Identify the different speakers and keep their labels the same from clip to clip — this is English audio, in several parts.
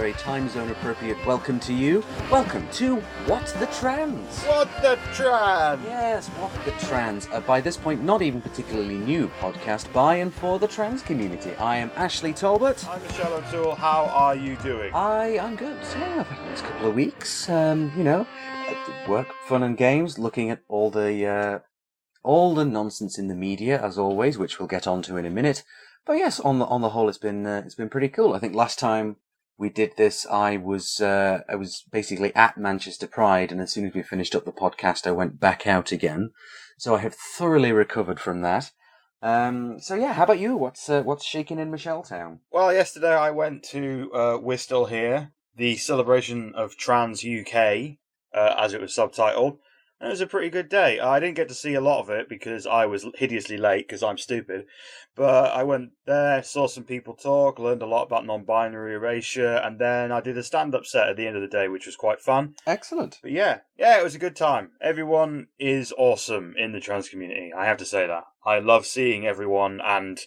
Speaker 1: very time zone appropriate welcome to you. Welcome to What the Trans?
Speaker 2: What the Trans?
Speaker 1: Yes, What the Trans. By this point, not even particularly new podcast by and for the trans community. I am Ashleigh Talbot.
Speaker 2: I'm Michelle O'Toole. How are you doing?
Speaker 1: I'm good. Yeah, I've had a nice couple of weeks. Work, fun and games, looking at all the nonsense in the media, as always, which we'll get onto in a minute. But yes, on the whole, it's been pretty cool. I think last time we did this, I was basically at Manchester Pride, and as soon as we finished up the podcast, I went back out again. So I have thoroughly recovered from that. So yeah, how about you? What's shaking in Michelletown?
Speaker 2: Well, yesterday I went to We're Still Here, the celebration of Trans UK, as it was subtitled. And it was a pretty good day. I didn't get to see a lot of it because I was hideously late because I'm stupid. But I went there, saw some people talk, learned a lot about non-binary erasure, and then I did a stand-up set at the end of the day, which was quite fun.
Speaker 1: Excellent.
Speaker 2: But yeah, it was a good time. Everyone is awesome in the trans community. I have to say that. I love seeing everyone and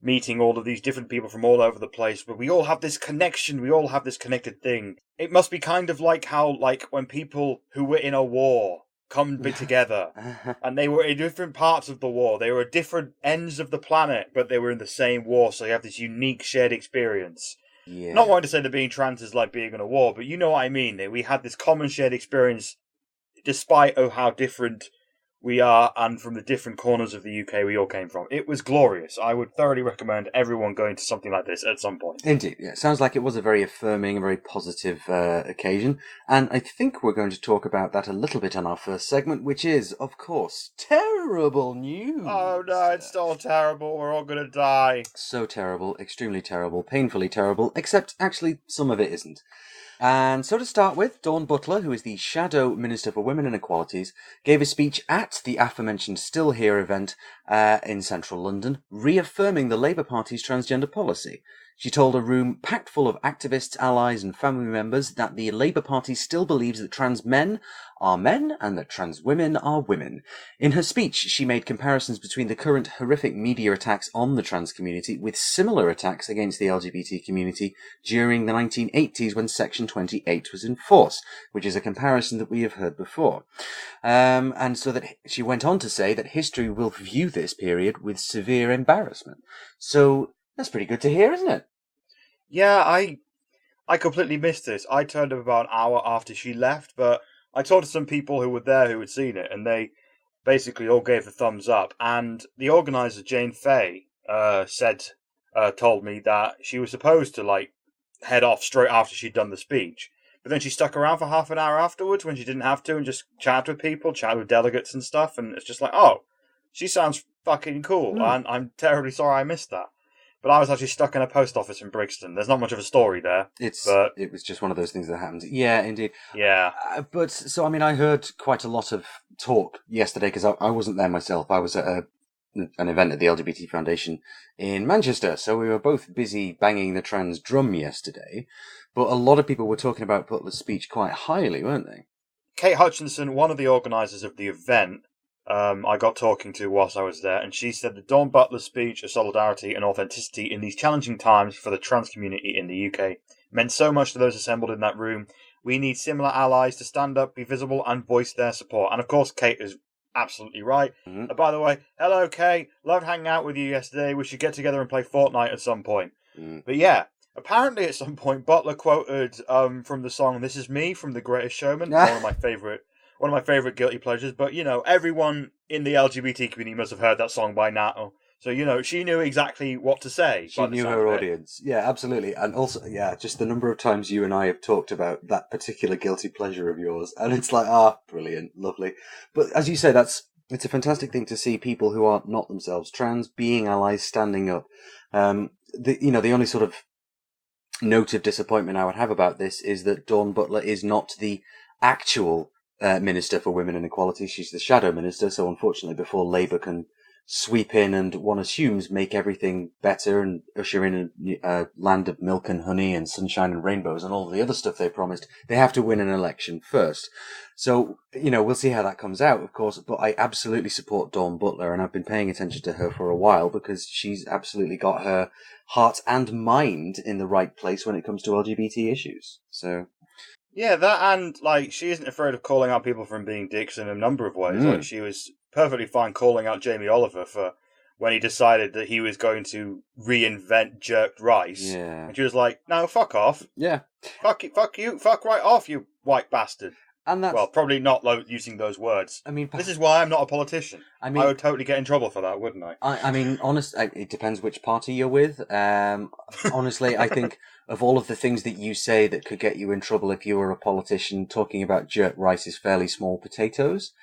Speaker 2: meeting all of these different people from all over the place, but we all have this connection, we all have this connected thing. It must be kind of like how, when people who were in a war come together, and they were in different parts of the war. They were at different ends of the planet, but they were in the same war, so you have this unique shared experience.
Speaker 1: Yeah.
Speaker 2: Not wanting to say that being trans is like being in a war, but you know what I mean. We had this common shared experience, despite how different we are, and from the different corners of the UK we all came from. It was glorious. I would thoroughly recommend everyone going to something like this at some point.
Speaker 1: Indeed, yeah. Sounds like it was a very affirming, a very positive occasion. And I think we're going to talk about that a little bit on our first segment, which is, of course, terrible news.
Speaker 2: Oh no, it's still terrible. We're all going to die.
Speaker 1: So terrible, extremely terrible, painfully terrible, except actually some of it isn't. And so to start with, Dawn Butler, who is the Shadow Minister for Women and Equalities, gave a speech at the aforementioned Still Here event in central London, reaffirming the Labour Party's transgender policy. She told a room packed full of activists, allies and family members that the Labour Party still believes that trans men are men and that trans women are women. In her speech, she made comparisons between the current horrific media attacks on the trans community with similar attacks against the LGBT community during the 1980s when Section 28 was in force, which is a comparison that we have heard before. And so that she went on to say that history will view this period with severe embarrassment. So that's pretty good to hear, isn't it?
Speaker 2: Yeah, I completely missed this. I turned up about an hour after she left, but I talked to some people who were there who had seen it, and they basically all gave the thumbs up. And the organizer, Jane Fay, told me that she was supposed to head off straight after she'd done the speech, but then she stuck around for half an hour afterwards when she didn't have to, and just chatted with people, chatted with delegates and stuff. And it's just like, oh, she sounds fucking cool, and I'm terribly sorry I missed that. But I was actually stuck in a post office in Brixton. There's not much of a story there.
Speaker 1: It was just one of those things that happened. Yeah, indeed.
Speaker 2: Yeah.
Speaker 1: I heard quite a lot of talk yesterday because I wasn't there myself. I was at an event at the LGBT Foundation in Manchester, so we were both busy banging the trans drum yesterday. But a lot of people were talking about Butler's speech quite highly, weren't they?
Speaker 2: Kate Hutchinson, one of the organisers of the event, I got talking to whilst I was there, and she said that Dawn Butler's speech of solidarity and authenticity in these challenging times for the trans community in the UK meant so much to those assembled in that room. We need similar allies to stand up, be visible, and voice their support. And of course, Kate is absolutely right.
Speaker 1: Mm-hmm.
Speaker 2: By the way, hello, Kate. Loved hanging out with you yesterday. We should get together and play Fortnite at some point. But yeah, apparently at some point, Butler quoted from the song "This Is Me" from The Greatest Showman, one of my favourite guilty pleasures. But, everyone in the LGBT community must have heard that song by now. So, she knew exactly what to say.
Speaker 1: She knew her audience. Yeah, absolutely. And also, just the number of times you and I have talked about that particular guilty pleasure of yours. And it's like, brilliant, lovely. But as you say, it's a fantastic thing to see people who are not themselves trans being allies, standing up. The only sort of note of disappointment I would have about this is that Dawn Butler is not the actual Minister for Women and Equality. She's the Shadow Minister, so unfortunately before Labour can sweep in and, one assumes, make everything better and usher in a land of milk and honey and sunshine and rainbows and all the other stuff they promised, they have to win an election first. So, we'll see how that comes out, of course, but I absolutely support Dawn Butler, and I've been paying attention to her for a while because she's absolutely got her heart and mind in the right place when it comes to LGBT issues. So...
Speaker 2: yeah, that, and, like, she isn't afraid of calling out people from being dicks in a number of ways. Like, she was perfectly fine calling out Jamie Oliver for when he decided that he was going to reinvent jerked rice.
Speaker 1: Yeah.
Speaker 2: And she was like, no, fuck off.
Speaker 1: Yeah.
Speaker 2: Fuck you, fuck right off, you white bastard.
Speaker 1: And that's...
Speaker 2: well, probably not using those words.
Speaker 1: I mean...
Speaker 2: this is why I'm not a politician. I would totally get in trouble for that, wouldn't I?
Speaker 1: I mean, it depends which party you're with. Honestly, I think of all of the things that you say that could get you in trouble if you were a politician, talking about jerked rice is fairly small potatoes.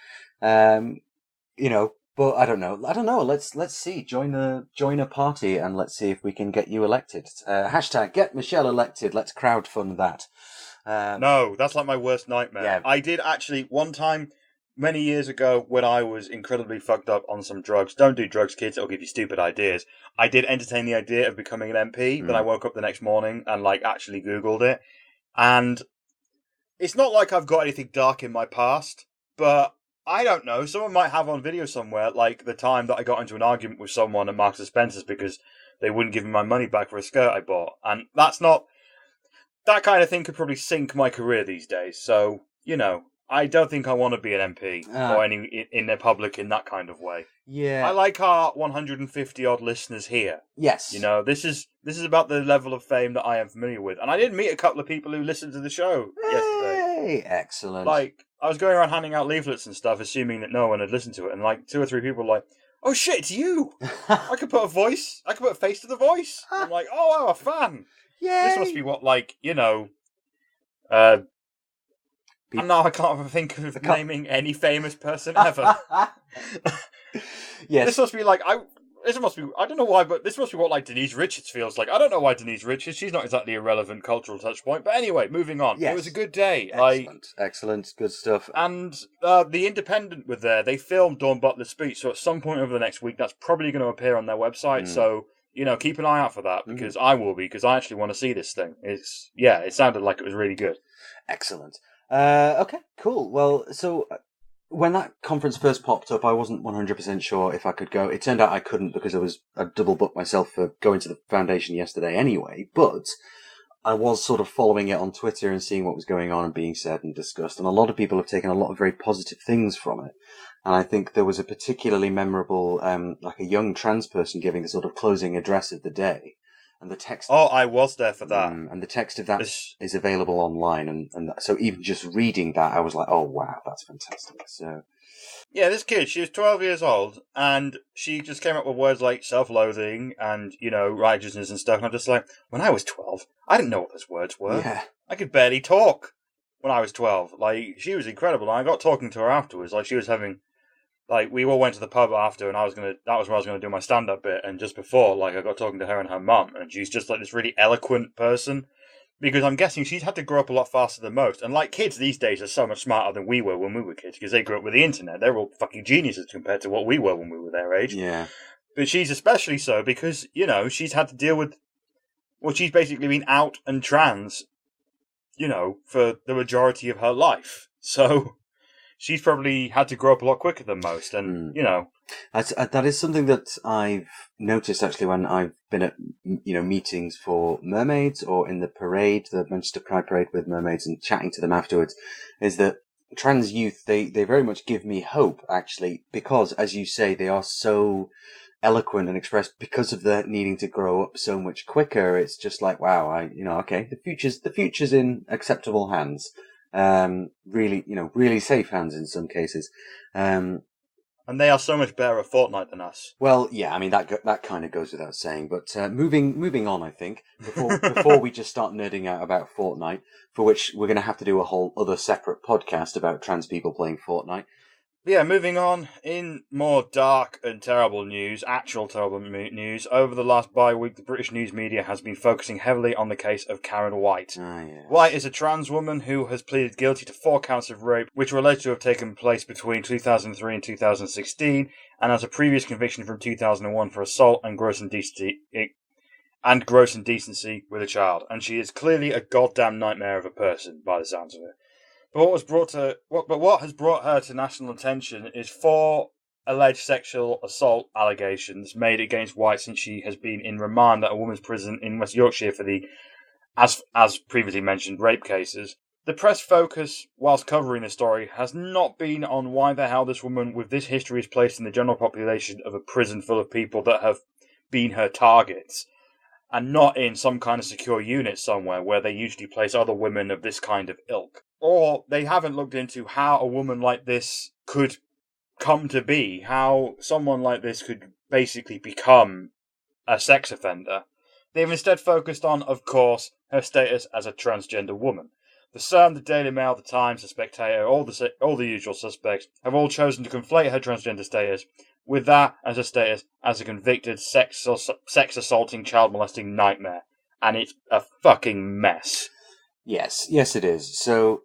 Speaker 1: But I don't know. Let's see. Join a party and let's see if we can get you elected. Hashtag get Michelle elected. Let's crowdfund that.
Speaker 2: No, that's like my worst nightmare. Yeah. I did actually one time many years ago when I was incredibly fucked up on some drugs. Don't do drugs, kids. It'll give you stupid ideas. I did entertain the idea of becoming an MP. Then I woke up the next morning and actually Googled it. And it's not like I've got anything dark in my past, but I don't know. Someone might have on video somewhere, like the time that I got into an argument with someone at Marks & Spencer's because they wouldn't give me my money back for a skirt I bought. And that's not... that kind of thing could probably sink my career these days. So, I don't think I want to be an MP or any in the public in that kind of way.
Speaker 1: Yeah.
Speaker 2: I like our 150 odd listeners here.
Speaker 1: Yes.
Speaker 2: This is about the level of fame that I am familiar with. And I did meet a couple of people who listened to the show yesterday.
Speaker 1: Hey, excellent.
Speaker 2: I was going around handing out leaflets and stuff, assuming that no one had listened to it. And 2 or 3 people were like, oh shit, it's you. I could put a face to the voice. I'm like, oh, I'm a fan.
Speaker 1: Yay.
Speaker 2: This must be what, I can't think of naming any famous person ever.
Speaker 1: Yes.
Speaker 2: This must be I don't know why, but this must be what Denise Richards feels like. I don't know why Denise Richards, she's not exactly a relevant cultural touch point. But anyway, moving on. Yes. It was a good day.
Speaker 1: Excellent. Good stuff.
Speaker 2: And The Independent were there. They filmed Dawn Butler's speech, so at some point over the next week, that's probably going to appear on their website. So... keep an eye out for that, because I will be, because I actually want to see this thing. It sounded like it was really good.
Speaker 1: Excellent. Okay, cool. Well, so when that conference first popped up, I wasn't 100% sure if I could go. It turned out I couldn't because I double booked myself for going to the foundation yesterday anyway, but I was sort of following it on Twitter and seeing what was going on and being said and discussed, and a lot of people have taken a lot of very positive things from it. And I think there was a particularly memorable, a young trans person giving the sort of closing address of the day. And the text...
Speaker 2: oh, I was there for that.
Speaker 1: And the text of that is available online. And so even just reading that, I was like, oh, wow, that's fantastic. So...
Speaker 2: yeah, this kid, she was 12 years old, and she just came up with words like self-loathing and, righteousness and stuff. And I'm just like, when I was 12, I didn't know what those words were.
Speaker 1: Yeah.
Speaker 2: I could barely talk when I was 12. She was incredible. And I got talking to her afterwards. She was having... we all went to the pub after, and that was where I was going to do my stand-up bit. And just before, I got talking to her and her mum, and she's just this really eloquent person. Because I'm guessing she's had to grow up a lot faster than most. And kids these days are so much smarter than we were when we were kids, because they grew up with the internet. They're all fucking geniuses compared to what we were when we were their age.
Speaker 1: Yeah.
Speaker 2: But she's especially so because, she's had to deal with... well, she's basically been out and trans, for the majority of her life. So... she's probably had to grow up a lot quicker than most, and,
Speaker 1: that is something that I've noticed, actually, when I've been at, meetings for mermaids, or in the parade, the Manchester Pride Parade with mermaids, and chatting to them afterwards, is that trans youth, they very much give me hope, actually, because, as you say, they are so eloquent and expressed because of their needing to grow up so much quicker. It's just like, wow, okay, the future's in acceptable hands. Really safe hands in some cases.
Speaker 2: And they are so much better at Fortnite than us.
Speaker 1: Well, yeah, I mean, that kind of goes without saying. But moving on, I think, before we just start nerding out about Fortnite, for which we're going to have to do a whole other separate podcast about trans people playing Fortnite.
Speaker 2: Yeah, moving on. In more dark and terrible news, actual terrible news, over the last bi-week, the British news media has been focusing heavily on the case of Karen White.
Speaker 1: Ah, yes.
Speaker 2: White is a trans woman who has pleaded guilty to 4 counts of rape, which were alleged to have taken place between 2003 and 2016, and has a previous conviction from 2001 for assault and gross indecency with a child. And she is clearly a goddamn nightmare of a person, by the sounds of it. But what has brought her to national attention is 4 alleged sexual assault allegations made against White since she has been in remand at a women's prison in West Yorkshire for the, as previously mentioned, rape cases. The press focus, whilst covering the story, has not been on why the hell this woman with this history is placed in the general population of a prison full of people that have been her targets, and not in some kind of secure unit somewhere where they usually place other women of this kind of ilk. Or they haven't looked into how a woman like this could come to be, how someone like this could basically become a sex offender. They've instead focused on, of course, her status as a transgender woman. The Sun, the Daily Mail, the Times, the Spectator, all the usual suspects have all chosen to conflate her transgender status with that as a status as a convicted sex assaulting, child molesting nightmare. And it's a fucking mess.
Speaker 1: Yes, it is. So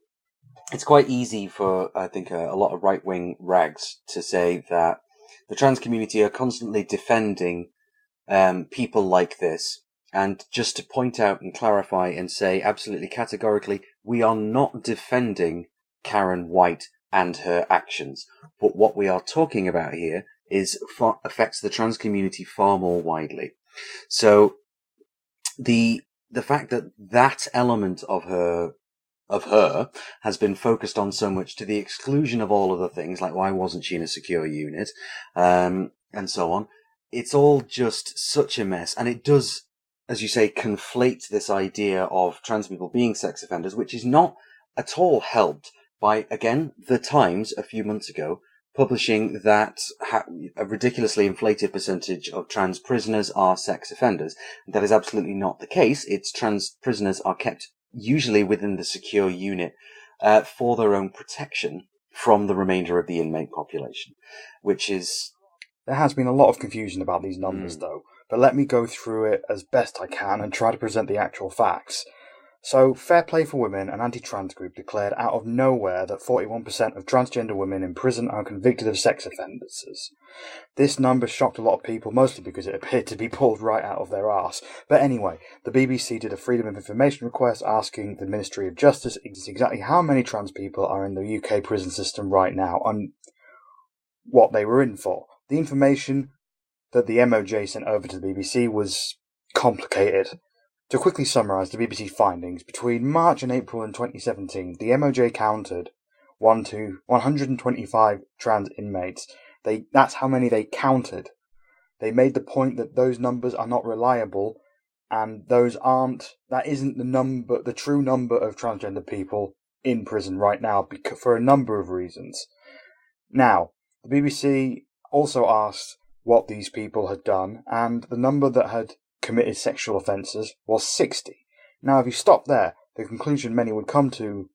Speaker 1: it's quite easy for, I think, a lot of right-wing rags to say that the trans community are constantly defending people like this. And just to point out and clarify and say absolutely categorically, we are not defending Karen White and her actions. But what we are talking about here affects the trans community far more widely. So the fact that element of her has been focused on so much to the exclusion of all other things, like why wasn't she in a secure unit, and so on. It's all just such a mess, and it does, as you say, conflate this idea of trans people being sex offenders, which is not at all helped by, again, The Times a few months ago publishing that a ridiculously inflated percentage of trans prisoners are sex offenders. That is absolutely not the case. It's trans prisoners are kept usually within the secure unit for their own protection from the remainder of the inmate population, which is...
Speaker 2: There has been a lot of confusion about these numbers, though, but let me go through it as best I can and try to present the actual facts. So, Fair Play for Women, an anti-trans group, declared out of nowhere that 41% of transgender women in prison are convicted of sex offences. This number shocked a lot of people, mostly because it appeared to be pulled right out of their arse. But anyway, the BBC did a Freedom of Information request asking the Ministry of Justice exactly how many trans people are in the UK prison system right now and what they were in for. The information that the MOJ sent over to the BBC was complicated. To quickly summarise the BBC findings, between March and April in 2017, the MOJ counted 125 trans inmates. That's how many they counted. They made the point that those numbers are not reliable, and that isn't the true number of transgender people in prison right now, for a number of reasons. Now, the BBC also asked what these people had done, and the number that had committed sexual offences was 60. Now, if you stop there, the conclusion many would come to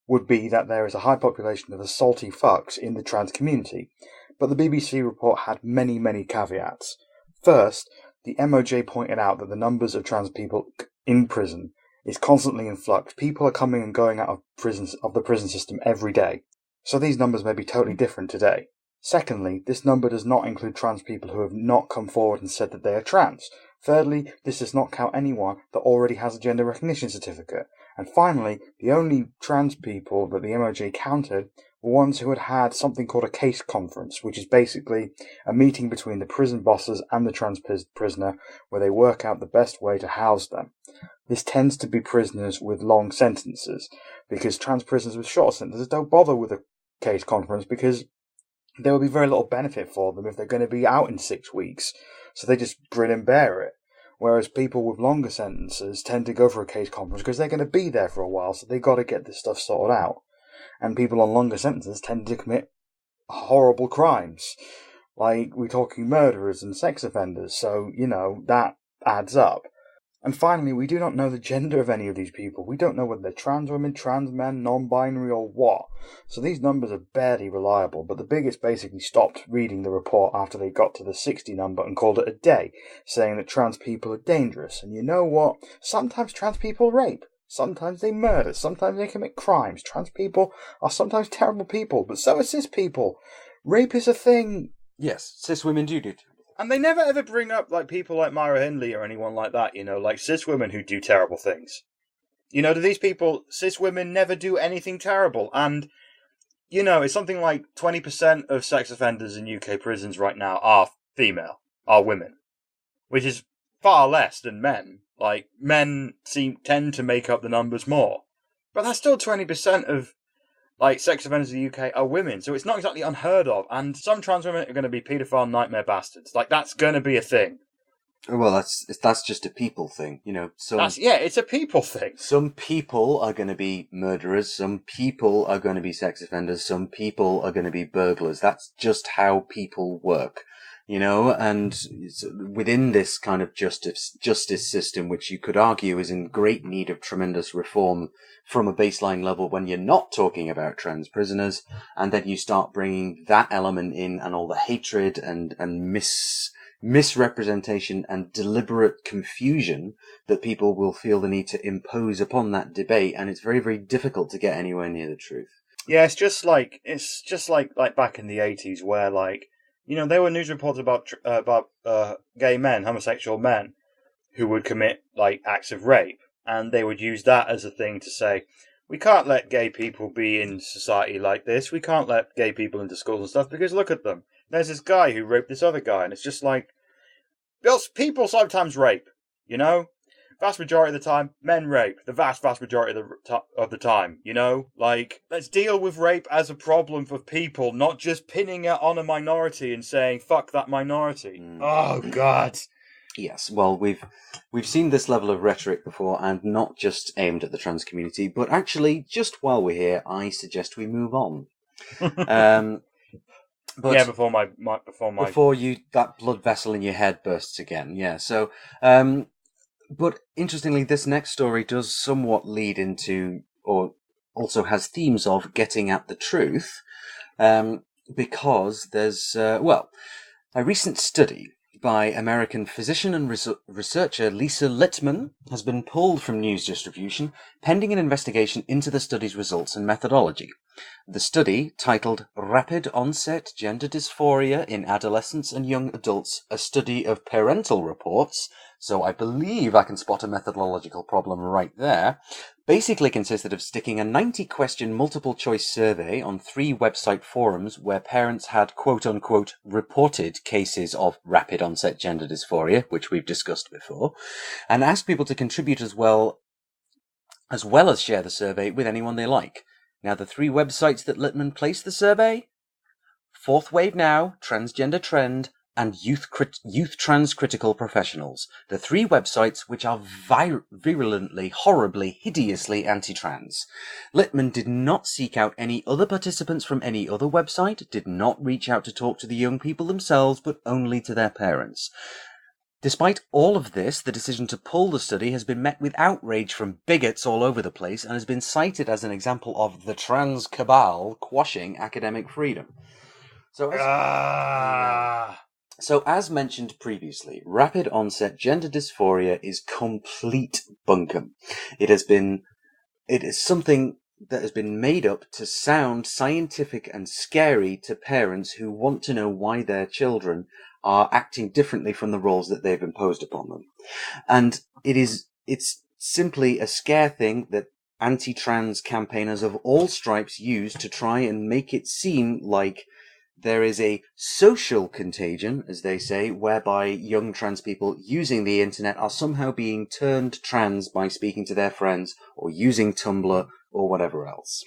Speaker 2: would be that there is a high population of assaulty fucks in the trans community. But the BBC report had many, many caveats. First, the MOJ pointed out that the numbers of trans people in prison is constantly in flux. People are coming and going out of the prison system every day. So these numbers may be totally different today. Secondly, this number does not include trans people who have not come forward and said that they are trans. Thirdly, this does not count anyone that already has a gender recognition certificate. And finally, the only trans people that the MOJ counted were ones who had had something called a case conference, which is basically a meeting between the prison bosses and the trans prisoner where they work out the best way to house them. This tends to be prisoners with long sentences, because trans prisoners with short sentences don't bother with a case conference because there will be very little benefit for them if they're going to be out in 6 weeks. So they just grin and bear it. Whereas people with longer sentences tend to go for a case conference because they're going to be there for a while, so they've got to get this stuff sorted out. And people on longer sentences tend to commit horrible crimes. Like, we're talking murderers and sex offenders, so, that adds up. And finally, we do not know the gender of any of these people. We don't know whether they're trans women, trans men, non-binary, or what. So these numbers are barely reliable, but the bigots basically stopped reading the report after they got to the 60 number and called it a day, saying that trans people are dangerous. And you know what? Sometimes trans people rape. Sometimes they murder. Sometimes they commit crimes. Trans people are sometimes terrible people, but so are cis people. Rape is a thing.
Speaker 1: Yes, cis women do.
Speaker 2: And they never ever bring up like people like Myra Hindley or anyone like that, like cis women who do terrible things. To these people, cis women never do anything terrible. And, it's something like 20% of sex offenders in UK prisons right now are female, are women. Which is far less than men. Like, men tend to make up the numbers more. But that's still 20% of sex offenders in the UK are women, so it's not exactly unheard of. And some trans women are going to be paedophile nightmare bastards. That's going to be a thing.
Speaker 1: Well, that's just a people thing,
Speaker 2: it's a people thing.
Speaker 1: Some people are going to be murderers. Some people are going to be sex offenders. Some people are going to be burglars. That's just how people work. And within this kind of justice system, which you could argue is in great need of tremendous reform from a baseline level when you're not talking about trans prisoners, and then you start bringing that element in and all the hatred and misrepresentation and deliberate confusion that people will feel the need to impose upon that debate, and it's very, very difficult to get anywhere near the truth.
Speaker 2: Yeah, it's just like back in the 80s where there were news reports about gay men, homosexual men, who would commit acts of rape, and they would use that as a thing to say, we can't let gay people be in society like this. We can't let gay people into schools and stuff because look at them. There's this guy who raped this other guy, and it's just like, people sometimes rape, Vast majority of the time, men rape. The vast majority of the time, Let's deal with rape as a problem for people, not just pinning it on a minority and saying, fuck that minority. Oh, God.
Speaker 1: Yes, well, we've seen this level of rhetoric before, and not just aimed at the trans community, but actually, just while we're here, I suggest we move on.
Speaker 2: But yeah, before
Speaker 1: that blood vessel in your head bursts again. Yeah, so but interestingly, this next story does somewhat lead into, or also has themes of getting at the truth, because there's a recent study by American physician and researcher Lisa Littman has been pulled from news distribution, pending an investigation into the study's results and methodology. The study, titled Rapid Onset Gender Dysphoria in Adolescents and Young Adults, a Study of Parental Reports, so I believe I can spot a methodological problem right there, basically consisted of sticking a 90-question multiple-choice survey on 3 website forums where parents had quote-unquote reported cases of rapid onset gender dysphoria, which we've discussed before, and asked people to contribute as well as share the survey with anyone they like. Now, the 3 websites that Littman placed the survey: Fourth Wave Now, Transgender Trend, and Youth Trans Critical Professionals, the 3 websites which are virulently, horribly, hideously anti-trans. Littman did not seek out any other participants from any other website, did not reach out to talk to the young people themselves, but only to their parents. Despite all of this, the decision to pull the study has been met with outrage from bigots all over the place and has been cited as an example of the trans cabal quashing academic freedom. So as mentioned previously, rapid onset gender dysphoria is complete bunkum. It is something that has been made up to sound scientific and scary to parents who want to know why their children are acting differently from the roles that they've imposed upon them. And it's simply a scare thing that anti-trans campaigners of all stripes use to try and make it seem like there is a social contagion, as they say, whereby young trans people using the internet are somehow being turned trans by speaking to their friends or using Tumblr or whatever else.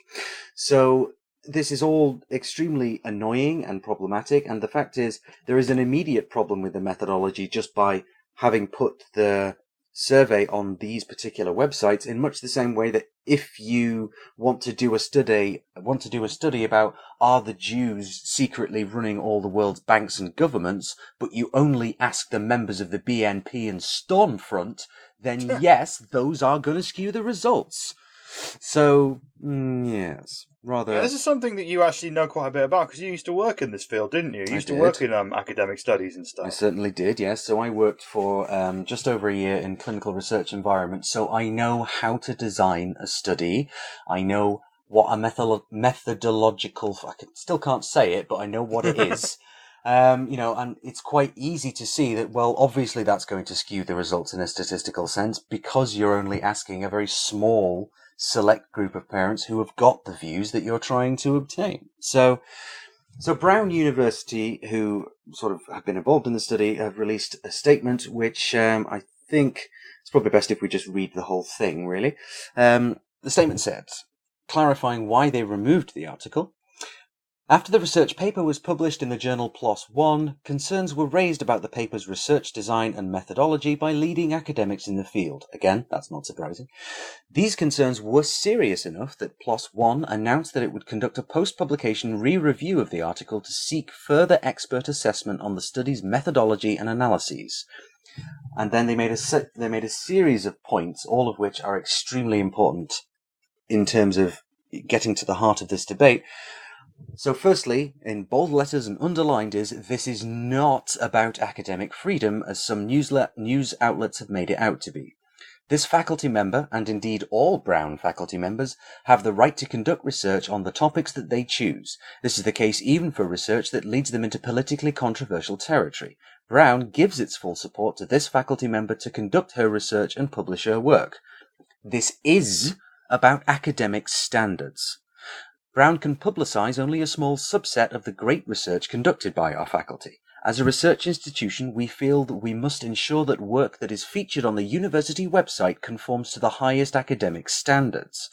Speaker 1: So this is all extremely annoying and problematic, and the fact is there is an immediate problem with the methodology just by having put the survey on these particular websites in much the same way that if you want to do a study about are the Jews secretly running all the world's banks and governments, but you only ask the members of the BNP and Stormfront, then yes, those are going to skew the results. So, yes, rather...
Speaker 2: Yeah, this is something that you actually know quite a bit about, because you used to work in this field, didn't you? You used to work in academic studies and stuff.
Speaker 1: I certainly did, yes. So I worked for just over a year in clinical research environment, so I know how to design a study. I know what a methodological... still can't say it, but I know what it is. And it's quite easy to see that, well, obviously that's going to skew the results in a statistical sense, because you're only asking a very small select group of parents who have got the views that you're trying to obtain. So Brown University, who sort of have been involved in the study, have released a statement which I think it's probably best if we just read the whole thing, really. The statement said, clarifying why they removed the article: after the research paper was published in the journal PLOS One, concerns were raised about the paper's research design and methodology by leading academics in the field. Again, that's not surprising. These concerns were serious enough that PLOS One announced that it would conduct a post-publication re-review of the article to seek further expert assessment on the study's methodology and analyses. And then they made a series of points, all of which are extremely important in terms of getting to the heart of this debate. So firstly, in bold letters and underlined, this is not about academic freedom, as some news outlets have made it out to be. This faculty member, and indeed all Brown faculty members, have the right to conduct research on the topics that they choose. This is the case even for research that leads them into politically controversial territory. Brown gives its full support to this faculty member to conduct her research and publish her work. This is about academic standards. Brown can publicise only a small subset of the great research conducted by our faculty. As a research institution, we feel that we must ensure that work that is featured on the university website conforms to the highest academic standards.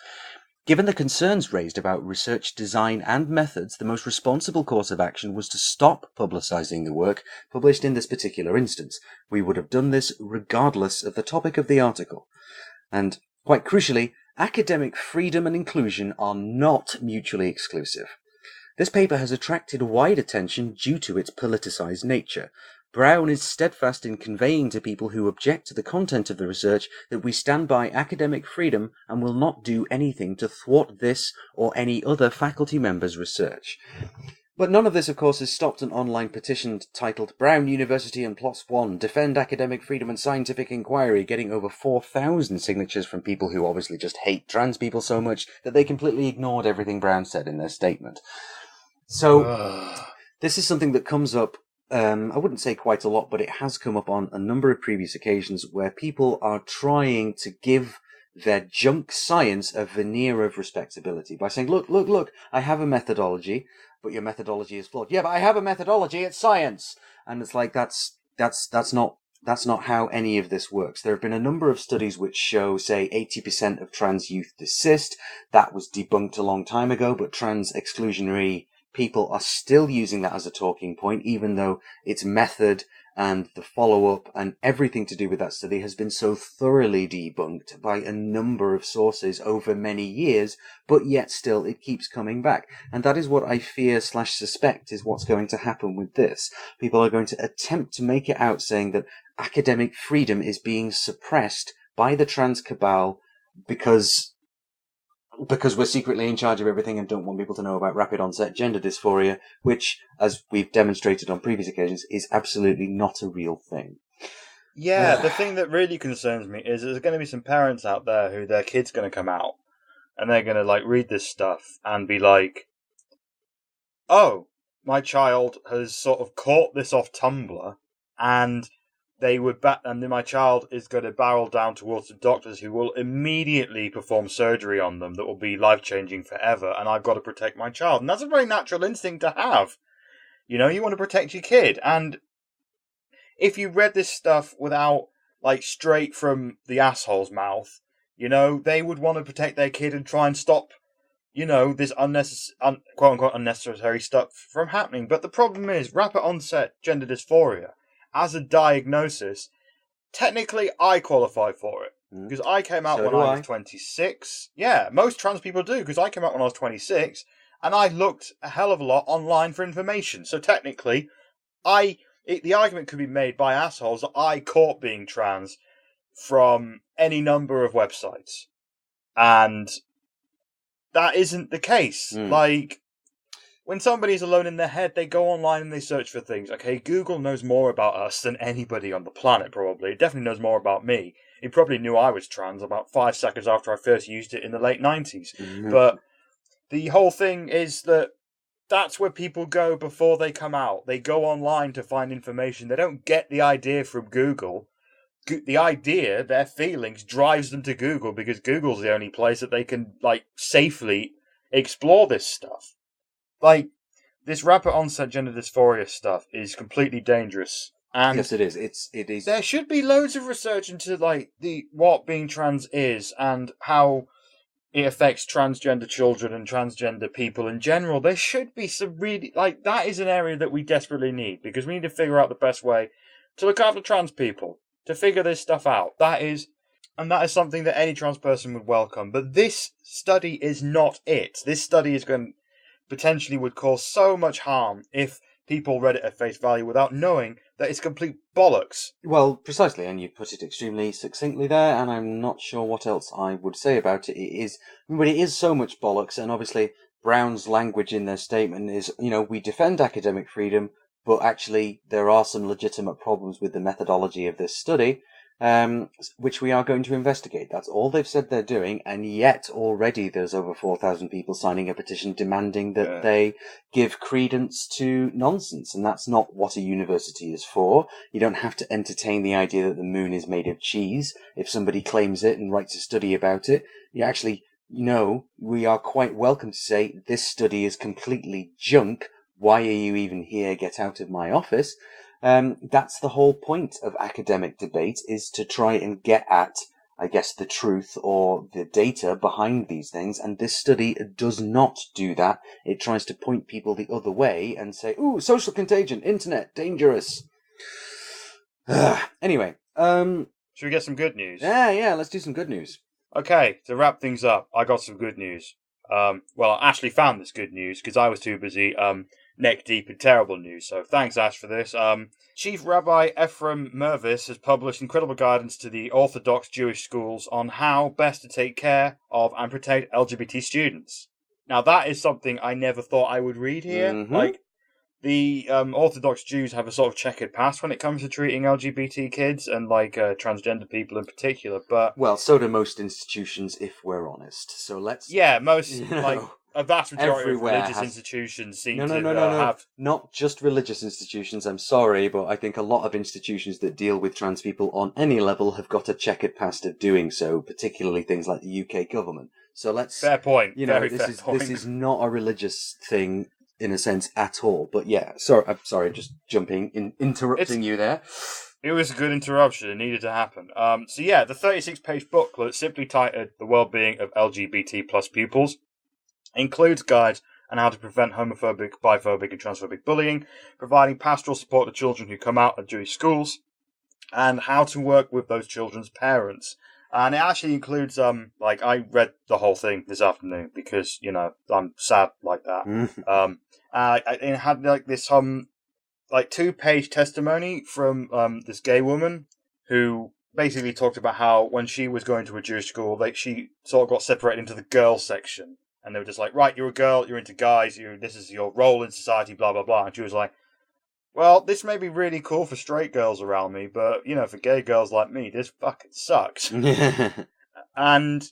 Speaker 1: Given the concerns raised about research design and methods, the most responsible course of action was to stop publicising the work published in this particular instance. We would have done this regardless of the topic of the article. And, quite crucially, academic freedom and inclusion are not mutually exclusive. This paper has attracted wide attention due to its politicised nature. Brown is steadfast in conveying to people who object to the content of the research that we stand by academic freedom and will not do anything to thwart this or any other faculty member's research. But none of this, of course, has stopped an online petition titled Brown University and PLOS One Defend Academic Freedom and Scientific Inquiry, getting over 4,000 signatures from people who obviously just hate trans people so much that they completely ignored everything Brown said in their statement. So, this is something that comes up, I wouldn't say quite a lot, but it has come up on a number of previous occasions where people are trying to give their junk science a veneer of respectability by saying, look, I have a methodology, but your methodology is flawed. Yeah, but I have a methodology, it's science. And it's like, that's not how any of this works. There have been a number of studies which show, say, 80% of trans youth desist. That was debunked a long time ago, but trans exclusionary people are still using that as a talking point, even though its method and the follow-up and everything to do with that study has been so thoroughly debunked by a number of sources over many years, but yet still it keeps coming back. And that is what I fear/suspect is what's going to happen with this. People are going to attempt to make it out saying that academic freedom is being suppressed by the trans cabal because we're secretly in charge of everything and don't want people to know about rapid onset gender dysphoria, which, as we've demonstrated on previous occasions, is absolutely not a real thing.
Speaker 2: Yeah, the thing that really concerns me is there's going to be some parents out there who their kid's going to come out and they're going to read this stuff and be like, oh, my child has sort of caught this off Tumblr and then my child is going to barrel down towards the doctors who will immediately perform surgery on them that will be life-changing forever, and I've got to protect my child. And that's a very natural instinct to have. You know, you want to protect your kid. And if you read this stuff without, straight from the asshole's mouth, they would want to protect their kid and try and stop, this quote-unquote unnecessary stuff from happening. But the problem is, rapid onset gender dysphoria, as a diagnosis, technically I qualify for it. Because I came out
Speaker 1: So
Speaker 2: when
Speaker 1: do
Speaker 2: I was
Speaker 1: I.
Speaker 2: 26. Yeah, most trans people do, because I came out when I was 26, and I looked a hell of a lot online for information. So technically, the argument could be made by assholes that I caught being trans from any number of websites. And that isn't the case. Like, when somebody's alone in their head, they go online and they search for things. Okay, Google knows more about us than anybody on the planet, probably. It definitely knows more about me. It probably knew I was trans about 5 seconds after I first used it in the late 90s. But the whole thing is that that's where people go before they come out. They go online to find information. They don't get the idea from Google. The idea, their feelings, drives them to Google because Google's the only place that they can, like, safely explore this stuff. Like, this rapid onset gender dysphoria stuff is completely dangerous. And
Speaker 1: yes, it is. It is.
Speaker 2: there should be loads of research into, like, what being trans is and how it affects transgender children and transgender people in general. There should be some really, like, that is an area that we desperately need, because we need to figure out the best way to look after trans people, to figure this stuff out. That is something that any trans person would welcome. But this study is not it. This study is going potentially would cause so much harm if people read it at face value without knowing that it's complete bollocks.
Speaker 1: Well, precisely, and you put it extremely succinctly there, and I'm not sure what else I would say about it. But it is so much bollocks, and obviously Brown's language in their statement is, we defend academic freedom, but actually there are some legitimate problems with the methodology of this study, which we are going to investigate. That's all they've said they're doing, and yet already there's over 4,000 people signing a petition demanding that they give credence to nonsense, and that's not what a university is for. You don't have to entertain the idea that the moon is made of cheese. If somebody claims it and writes a study about it, you actually, we are quite welcome to say, this study is completely junk. Why are you even here? Get out of my office. That's the whole point of academic debate, is to try and get at, I guess, the truth or the data behind these things. And this study does not do that. It tries to point people the other way and say, ooh, social contagion, internet, dangerous. Anyway.
Speaker 2: Should we get some good news?
Speaker 1: Yeah, let's do some good news.
Speaker 2: Okay, to wrap things up, I got some good news. Well, Ashley found this good news because I was too busy neck deep in terrible news. So thanks, Ash, for this. Chief Rabbi Ephraim Mervis has published incredible guidance to the Orthodox Jewish schools on how best to take care of and protect LGBT students. Now, that is something I never thought I would read here. Like, the Orthodox Jews have a sort of checkered past when it comes to treating LGBT kids and, like, transgender people in particular, but...
Speaker 1: Well, so do most institutions, if we're honest. So let's...
Speaker 2: Yeah, most, like, a vast majority of religious
Speaker 1: has...
Speaker 2: institutions seem
Speaker 1: no,
Speaker 2: to have...
Speaker 1: Not just religious institutions, I'm sorry, but I think a lot of institutions that deal with trans people on any level have got a checkered past of doing so, particularly things like the UK government. So let's...
Speaker 2: Fair point.
Speaker 1: This is not a religious thing in a sense at all. But yeah, I'm sorry, just interrupting you there.
Speaker 2: It was a good interruption. It needed to happen. So yeah, the 36-page booklet, simply titled "The Well-Being of LGBT plus Pupils," includes guides on how to prevent homophobic, biphobic, and transphobic bullying, providing pastoral support to children who come out of Jewish schools, and how to work with those children's parents. And it actually includes, I read the whole thing this afternoon because, I'm sad like that. It had, this, 2-page testimony from, this gay woman who basically talked about how when she was going to a Jewish school, she sort of got separated into the girl section. And they were just like, right, you're a girl, you're into guys, this is your role in society, blah, blah, blah. And she was like, well, this may be really cool for straight girls around me, but, for gay girls like me, this fucking sucks. And,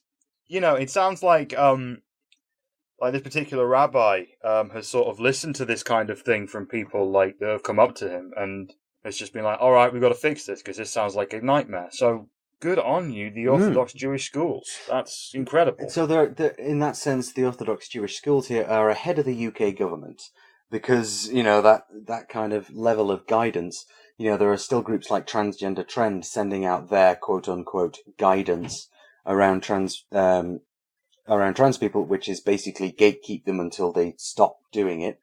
Speaker 2: it sounds like this particular rabbi has sort of listened to this kind of thing from people, that have come up to him, and has just been like, all right, we've got to fix this, because this sounds like a nightmare. So, good on you, the Orthodox Jewish schools. That's incredible.
Speaker 1: So, they're, in that sense, the Orthodox Jewish schools here are ahead of the UK government. Because, that kind of level of guidance, there are still groups like Transgender Trend sending out their quote-unquote guidance around trans people, which is basically gatekeep them until they stop doing it.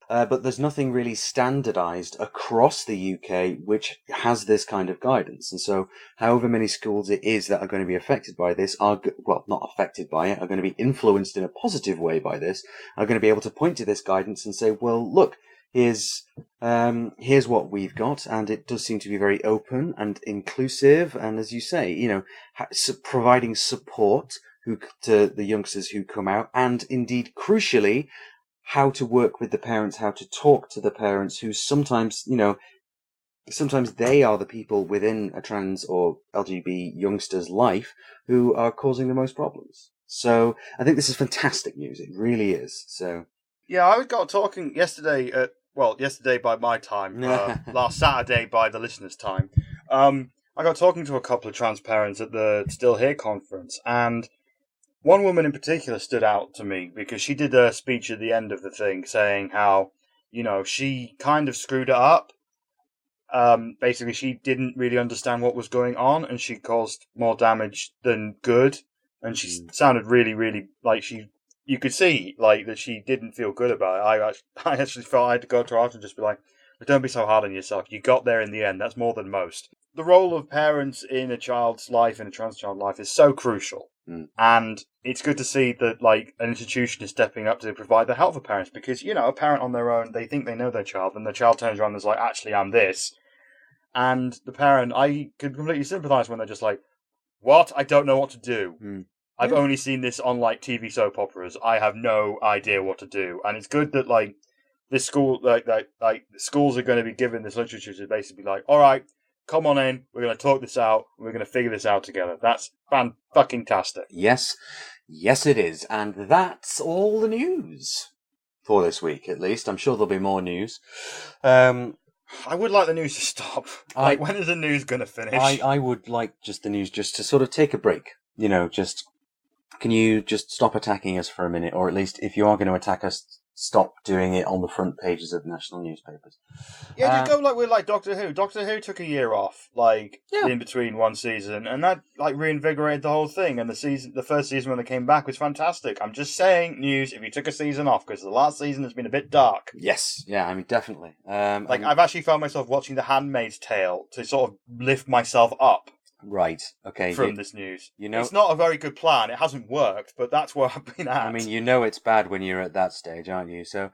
Speaker 1: But there's nothing really standardized across the UK which has this kind of guidance. And so however many schools it is that are going to be affected by this not affected by it, are going to be influenced in a positive way by this, are going to be able to point to this guidance and say, well, look, here's what we've got, and it does seem to be very open and inclusive, and as you say, providing support to the youngsters who come out, and indeed, crucially, how to work with the parents, how to talk to the parents who sometimes they are the people within a trans or LGBT youngster's life who are causing the most problems. So I think this is fantastic news. It really is. So
Speaker 2: yeah, I got talking yesterday by my time, last Saturday by the listeners' time. I got talking to a couple of trans parents at the Still Here conference, and one woman in particular stood out to me because she did a speech at the end of the thing saying how, she kind of screwed it up. Basically, she didn't really understand what was going on, and she caused more damage than good. And she sounded really, really like you could see like that she didn't feel good about it. I actually felt I had to go to her and just be like, don't be so hard on yourself. You got there in the end. That's more than most. The role of parents in a child's life, in a trans child life, is so crucial. And it's good to see that like an institution is stepping up to provide the help for parents, because a parent on their own, they think they know their child, and the child turns around and is like, actually I'm this, and the parent, I can completely sympathise when they're just like, what? I don't know what to do. I've only seen this on like TV soap operas. I have no idea what to do. And it's good that like this school, like schools are going to be given this literature to basically be like, all right, come on in. We're going to talk this out. We're going to figure this out together. That's fan-fucking-tastic.
Speaker 1: Yes, it is. And that's all the news for this week, at least. I'm sure there'll be more news.
Speaker 2: I would like the news to stop. When is the news going to finish?
Speaker 1: I would like the news just to sort of take a break. Can you just stop attacking us for a minute? Or at least, if you are going to attack us, stop doing it on the front pages of national newspapers.
Speaker 2: Yeah, just go like with like Doctor Who. Doctor Who took a year off, in between one season, and that reinvigorated the whole thing. And the first season when they came back was fantastic. I'm just saying, news, if you took a season off, because the last season has been a bit dark.
Speaker 1: Yes, yeah, I mean definitely.
Speaker 2: I've actually found myself watching The Handmaid's Tale to sort of lift myself up.
Speaker 1: Right. Okay.
Speaker 2: From this news, it's not a very good plan. It hasn't worked, but that's where I've been at.
Speaker 1: I mean, it's bad when you're at that stage, aren't you? So,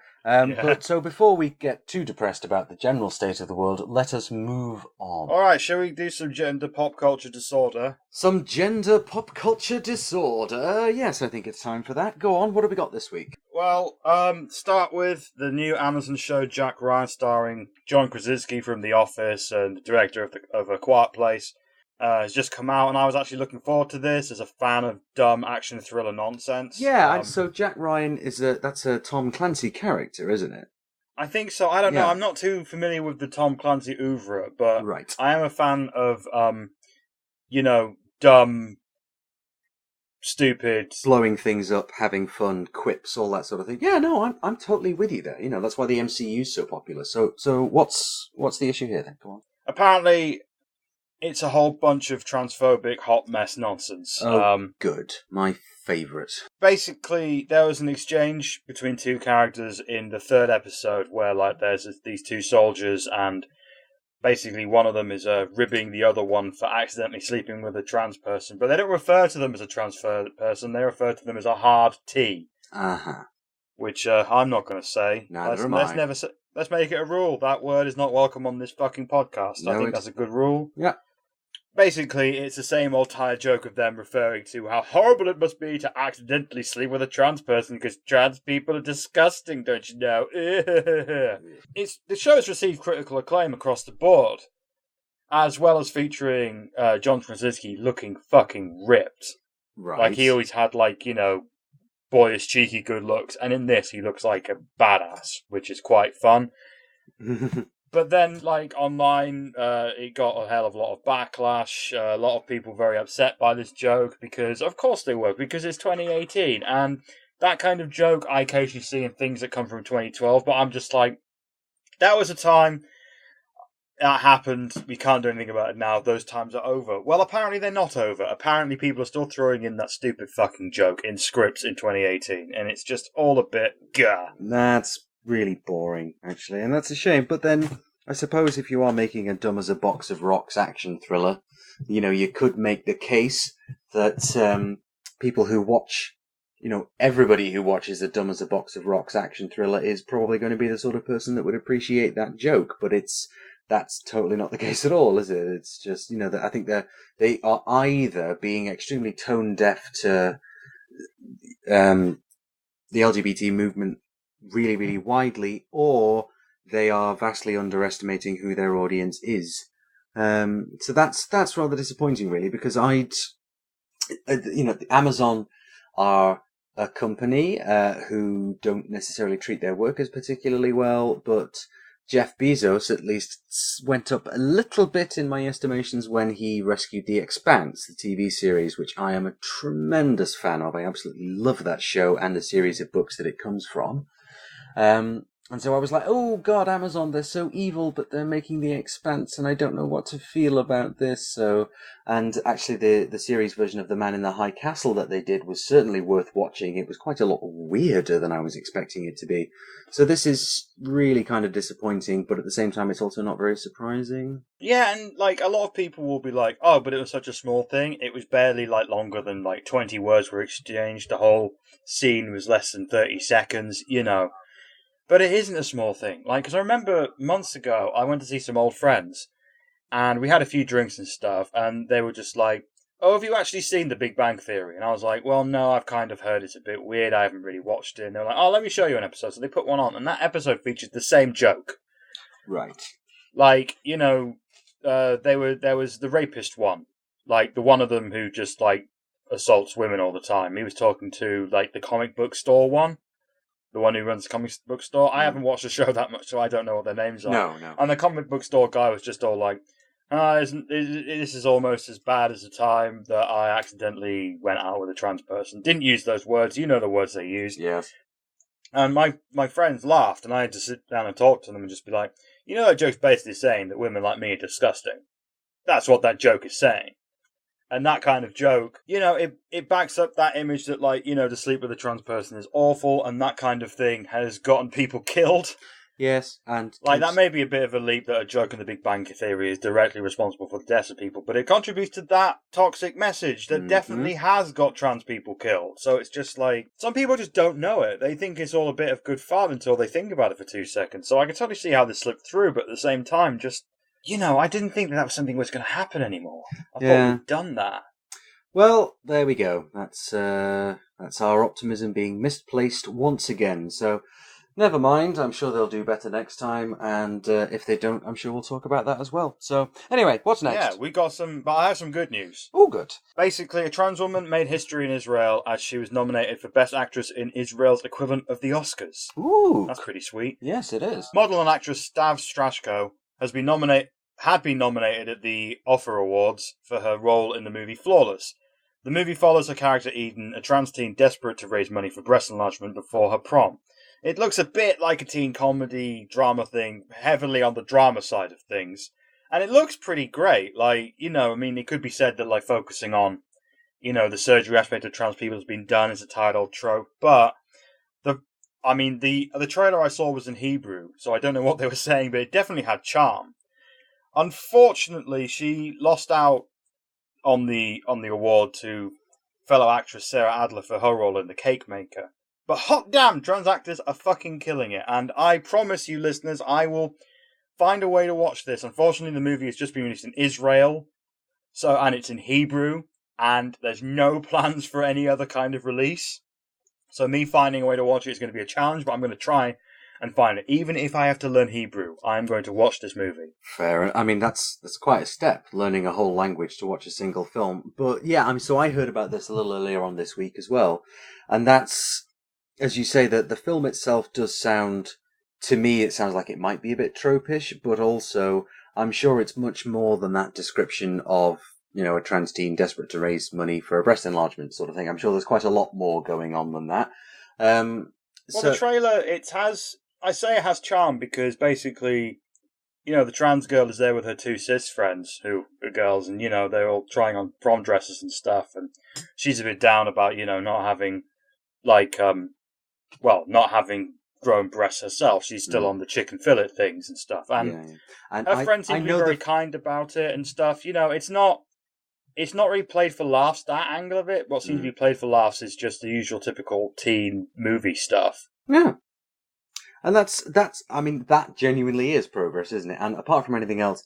Speaker 1: so before we get too depressed about the general state of the world, let us move on.
Speaker 2: All right, shall we do some gender pop culture disorder?
Speaker 1: Some gender pop culture disorder. Yes, I think it's time for that. Go on. What have we got this week?
Speaker 2: Well, start with the new Amazon show Jack Ryan, starring John Krasinski from The Office and the director of A Quiet Place. Has just come out, and I was actually looking forward to this as a fan of dumb action thriller nonsense.
Speaker 1: Yeah, so Jack Ryan that's a Tom Clancy character, isn't it?
Speaker 2: I think so. I don't know. I'm not too familiar with the Tom Clancy oeuvre, but
Speaker 1: right.
Speaker 2: I am a fan of, dumb, stupid,
Speaker 1: blowing things up, having fun, quips, all that sort of thing. Yeah, no, I'm totally with you there. That's why the MCU is so popular. So what's the issue here then? Come on.
Speaker 2: Apparently, it's a whole bunch of transphobic hot mess nonsense.
Speaker 1: Oh, good. My favourite.
Speaker 2: Basically, there was an exchange between two characters in the third episode where, there's these two soldiers, and basically one of them is ribbing the other one for accidentally sleeping with a trans person. But they don't refer to them as a trans person. They refer to them as a hard T.
Speaker 1: Uh-huh.
Speaker 2: Which I'm not going to say.
Speaker 1: Neither am I.
Speaker 2: Let's make it a rule. That word is not welcome on this fucking podcast. I think that's a good rule.
Speaker 1: Yeah.
Speaker 2: Basically, it's the same old tired joke of them referring to how horrible it must be to accidentally sleep with a trans person because trans people are disgusting, don't you know? The show has received critical acclaim across the board, as well as featuring John Krasinski looking fucking ripped.
Speaker 1: Right.
Speaker 2: He always had, boyish, cheeky good looks, and in this he looks like a badass, which is quite fun. But then, online, it got a hell of a lot of backlash. A lot of people very upset by this joke because, of course they were, because it's 2018. And that kind of joke I occasionally see in things that come from 2012, but I'm just like, that was a time that happened. We can't do anything about it now. Those times are over. Well, apparently they're not over. Apparently people are still throwing in that stupid fucking joke in scripts in 2018. And it's just all a bit, gah.
Speaker 1: That's really boring, actually, and that's a shame. But then, I suppose if you are making a dumb as a box of rocks action thriller, you could make the case that people who watch, everybody who watches a dumb as a box of rocks action thriller is probably going to be the sort of person that would appreciate that joke. But that's totally not the case at all, is it? It's just, that I think they are either being extremely tone deaf to the LGBT movement really, really widely, or they are vastly underestimating who their audience is. So that's rather disappointing, really, because Amazon are a company who don't necessarily treat their workers particularly well, but Jeff Bezos at least went up a little bit in my estimations when he rescued The Expanse, the TV series, which I am a tremendous fan of. I absolutely love that show and the series of books that it comes from. And so I was like, oh God, Amazon, they're so evil, but they're making The Expanse, and I don't know what to feel about this. And actually the series version of The Man in the High Castle that they did was certainly worth watching. It was quite a lot weirder than I was expecting it to be. So this is really kind of disappointing, but at the same time, it's also not very surprising.
Speaker 2: Yeah, and a lot of people will be like, oh, but it was such a small thing. It was barely longer than 20 words were exchanged. The whole scene was less than 30 seconds, But it isn't a small thing. Because I remember months ago, I went to see some old friends, and we had a few drinks and stuff, and they were just like, oh, have you actually seen The Big Bang Theory? And I was like, well, no, I've kind of heard it's a bit weird. I haven't really watched it. And they were like, oh, let me show you an episode. So they put one on, and that episode featured the same joke.
Speaker 1: Right.
Speaker 2: There was the rapist one. The one of them who just, assaults women all the time. He was talking to, the comic book store one. The one who runs the comic book store. I haven't watched the show that much, so I don't know what their names are.
Speaker 1: No.
Speaker 2: And the comic book store guy was just all like, this is almost as bad as the time that I accidentally went out with a trans person. Didn't use those words. You know the words they used.
Speaker 1: Yes.
Speaker 2: And my friends laughed, and I had to sit down and talk to them and just be like, that joke's basically saying that women like me are disgusting. That's what that joke is saying. And that kind of joke, it backs up that image that, to sleep with a trans person is awful, and that kind of thing has gotten people killed.
Speaker 1: Yes, and...
Speaker 2: that may be a bit of a leap that a joke in The Big Bang Theory is directly responsible for the deaths of people, but it contributes to that toxic message that definitely has got trans people killed. So it's just some people just don't know it. They think it's all a bit of good fun until they think about it for 2 seconds. So I can totally see how this slipped through, but at the same time, just... I didn't think that was something that was going to happen anymore. I thought we'd done that.
Speaker 1: Well, there we go. That's our optimism being misplaced once again. So, never mind. I'm sure they'll do better next time. And if they don't, I'm sure we'll talk about that as well. So, anyway, what's next?
Speaker 2: Yeah, we got some... But I have some good news.
Speaker 1: Oh, good.
Speaker 2: Basically, a trans woman made history in Israel as she was nominated for Best Actress in Israel's equivalent of the Oscars.
Speaker 1: Ooh.
Speaker 2: That's pretty sweet.
Speaker 1: Yes, it is.
Speaker 2: Model and actress Stav Strashko had been nominated at the Offer Awards for her role in the movie Flawless. The movie follows her character Eden, a trans teen desperate to raise money for breast enlargement before her prom. It looks a bit like a teen comedy drama thing, heavily on the drama side of things. And it looks pretty great. It could be said that focusing on, the surgery aspect of trans people has been done is a tired old trope, but the trailer I saw was in Hebrew, so I don't know what they were saying, but it definitely had charm. Unfortunately, she lost out on the award to fellow actress Sarah Adler for her role in The Cake Maker. But hot damn, trans actors are fucking killing it, and I promise you, listeners, I will find a way to watch this. Unfortunately, the movie has just been released in Israel, and it's in Hebrew, and there's no plans for any other kind of release. So me finding a way to watch it is going to be a challenge, but I'm going to try and find it. Even if I have to learn Hebrew, I'm going to watch this movie.
Speaker 1: Fair. I mean, that's quite a step, learning a whole language to watch a single film. But yeah, so I heard about this a little earlier on this week as well. And that's, as you say, that the film itself does sound, to me, it sounds like it might be a bit tropish, but also I'm sure it's much more than that description of, a trans teen desperate to raise money for a breast enlargement sort of thing. I'm sure there's quite a lot more going on than that.
Speaker 2: The trailer, I say it has charm because basically, the trans girl is there with her 2 cis friends who are girls, and, they're all trying on prom dresses and stuff, and she's a bit down about, not having, not having grown breasts herself. She's still on the chicken fillet things and stuff. And
Speaker 1: Yeah. And
Speaker 2: her friends seem to be very kind about it and stuff. You know, it's not really played for laughs, that angle of it. What seems to be played for laughs is just the usual typical teen movie stuff.
Speaker 1: Yeah. And that's I mean, that genuinely is progress, isn't it? And apart from anything else,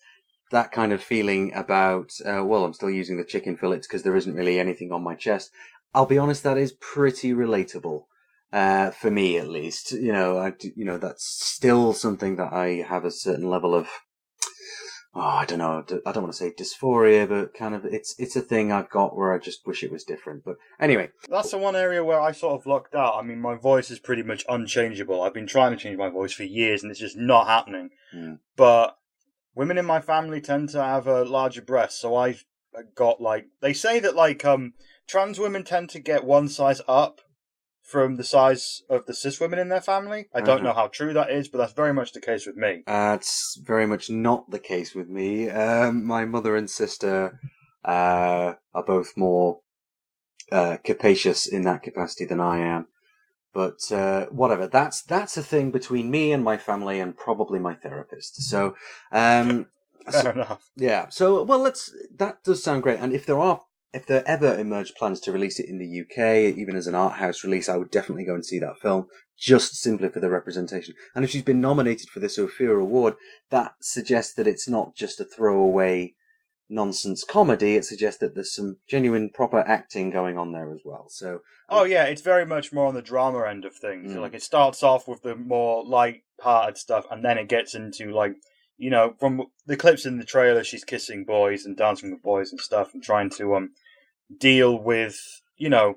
Speaker 1: that kind of feeling about, I'm still using the chicken fillets because there isn't really anything on my chest. I'll be honest, that is pretty relatable, for me at least. You know, that's still something that I have a certain level of, I don't know, I don't want to say dysphoria, but kind of, it's a thing I've got where I just wish it was different. But anyway.
Speaker 2: That's the one area where I sort of lucked out. I mean, my voice is pretty much unchangeable. I've been trying to change my voice for years and it's just not happening. But women in my family tend to have a larger breast, so I've got, like, they say that, like, trans women tend to get one size up from the size of the cis women in their family. I don't know how true that is, but that's very much the case with me.
Speaker 1: It's very much not the case with me. My mother and sister are both more capacious in that capacity than I am. But whatever, that's a thing between me and my family and probably my therapist. So,
Speaker 2: Fair enough.
Speaker 1: Yeah. So, well, that does sound great. And if there ever emerge plans to release it in the UK, even as an art house release, I would definitely go and see that film, just simply for the representation. And if she's been nominated for the Sophia Award, that suggests that it's not just a throwaway nonsense comedy. It suggests that there's some genuine proper acting going on there as well. So,
Speaker 2: oh yeah, it's very much more on the drama end of things. Like, it starts off with the more light-hearted stuff, and then it gets into, like, you know, from the clips in the trailer, she's kissing boys and dancing with boys and stuff, and trying to deal with, you know,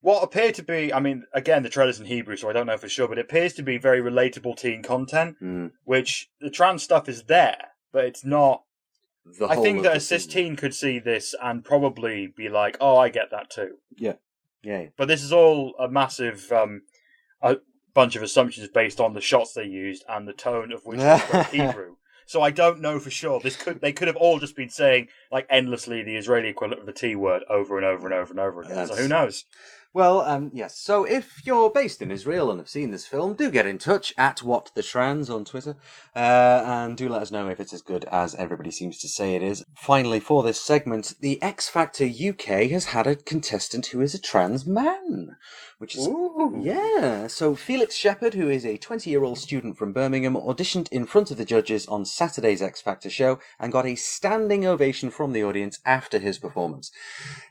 Speaker 2: what appeared to be, I mean, again, the trailer's in Hebrew, so I don't know for sure, but it appears to be very relatable teen content, which the trans stuff is there, but it's not. I think that a cis teen could see this and probably be like, oh, I get that too.
Speaker 1: Yeah.
Speaker 2: But this is all a massive a bunch of assumptions based on the shots they used and the tone of which they spoke Hebrew. So I don't know for sure. They could have all just been saying, like, endlessly the Israeli equivalent of the T word over and over and over and over again. So who knows?
Speaker 1: Well, yes. So if you're based in Israel and have seen this film, do get in touch at WhatTheTrans on Twitter, and do let us know if it's as good as everybody seems to say it is. Finally, for this segment, the X Factor UK has had a contestant who is a trans man, which is yeah. So Felix Shepherd, who is a 20-year-old student from Birmingham, auditioned in front of the judges on Saturday's X Factor show and got a standing ovation from the audience after his performance.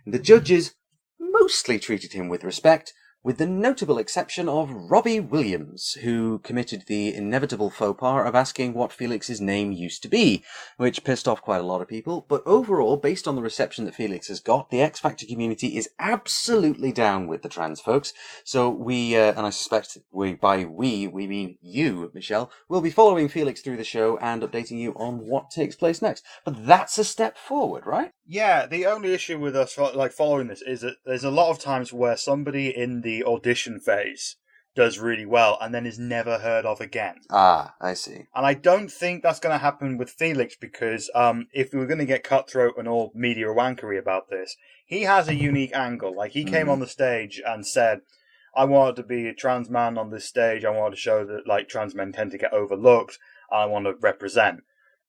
Speaker 1: The judges mostly treated him with respect, with the notable exception of Robbie Williams, who committed the inevitable faux pas of asking what Felix's name used to be, which pissed off quite a lot of people. But overall, based on the reception that Felix has got, the X Factor community is absolutely down with the trans folks. So we, and I suspect by we mean you, Michelle, will be following Felix through the show and updating you on what takes place next. But that's a step forward, right?
Speaker 2: Yeah, the only issue with us following this is that there's a lot of times where somebody in the audition phase does really well and then is never heard of again.
Speaker 1: Ah, I see.
Speaker 2: And I don't think that's going to happen with Felix because if we were going to get cutthroat and all media wankery about this, he has a unique angle. Like, he came on the stage and said, I wanted to be a trans man on this stage. I wanted to show that, like, trans men tend to get overlooked. I want to represent.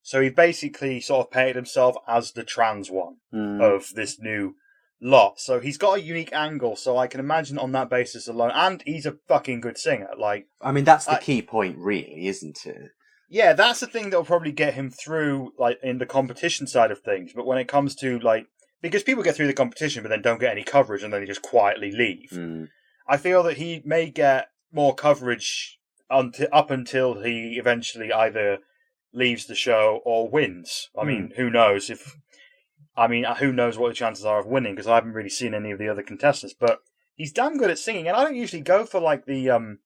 Speaker 2: So he basically sort of painted himself as the trans one of this new lot. So he's got a unique angle. So I can imagine on that basis alone, and he's a fucking good singer. Like,
Speaker 1: I mean, that's the key point, really, isn't it?
Speaker 2: Yeah, that's the thing that will probably get him through, like, in the competition side of things. But when it comes to, like, because people get through the competition but then don't get any coverage and then they just quietly leave. I feel that he may get more coverage up until he eventually either leaves the show or wins. I mean, who knows who knows what the chances are of winning, because I haven't really seen any of the other contestants, but he's damn good at singing, and I don't usually go for, like, the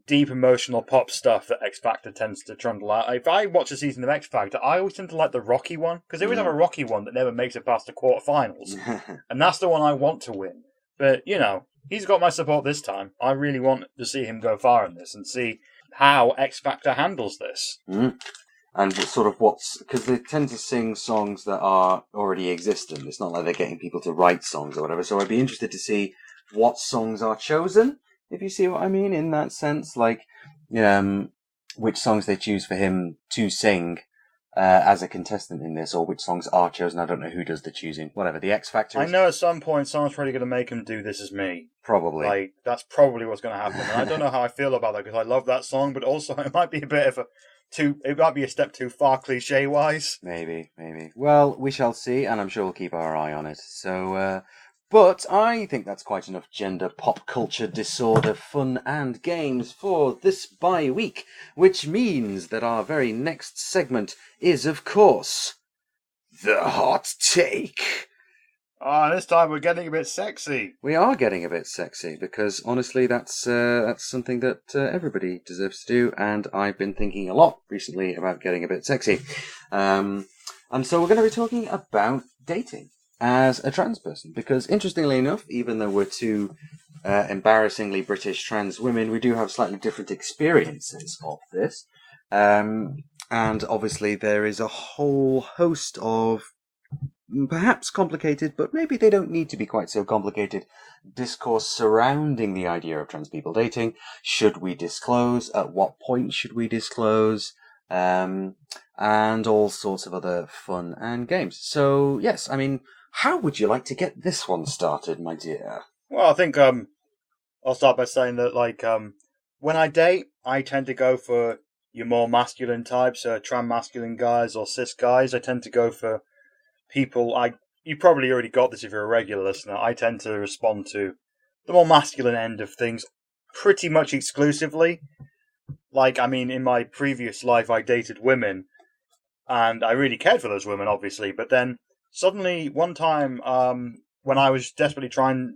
Speaker 2: deep emotional pop stuff that X Factor tends to trundle out. If I watch a season of X Factor, I always tend to like the rocky one, because they always have a rocky one that never makes it past the quarterfinals, and that's the one I want to win. But, you know, he's got my support this time. I really want to see him go far in this and see how X Factor handles this.
Speaker 1: And sort of because they tend to sing songs that are already existent. It's not like they're getting people to write songs or whatever. So I'd be interested to see what songs are chosen if you see what I mean, in that sense, like, which songs they choose for him to sing as a contestant in this, or which songs are chosen. I don't know who does the choosing. Whatever, the X Factor.
Speaker 2: I know at some point someone's probably going to make him do This Is Me.
Speaker 1: Probably.
Speaker 2: Like, that's probably what's going to happen. And I don't know how I feel about that, because I love that song, but also it might be a bit of it might be a step too far cliche-wise.
Speaker 1: Maybe. Well, we shall see, and I'm sure we'll keep our eye on it. So, but I think that's quite enough gender, pop culture, disorder, fun, and games for this bye-week, which means that our very next segment is, of course, the Hot Take.
Speaker 2: This time we're getting a bit sexy.
Speaker 1: We are getting a bit sexy, because honestly, that's something that everybody deserves to do, and I've been thinking a lot recently about getting a bit sexy. And so we're going to be talking about dating as a trans person, because interestingly enough, even though we're two embarrassingly British trans women, we do have slightly different experiences of this. And obviously there is a whole host of perhaps complicated, but maybe they don't need to be quite so complicated, discourse surrounding the idea of trans people dating. Should we disclose? At what point should we disclose? And all sorts of other fun and games. So, yes, I mean, how would you like to get this one started, my dear?
Speaker 2: Well, I think I'll start by saying that, like, when I date, I tend to go for your more masculine types, trans masculine guys or cis guys. I tend to go for people, you probably already got this if you're a regular listener, I tend to respond to the more masculine end of things pretty much exclusively. Like, I mean, in my previous life, I dated women, and I really cared for those women, obviously, but then suddenly, one time, when I was desperately trying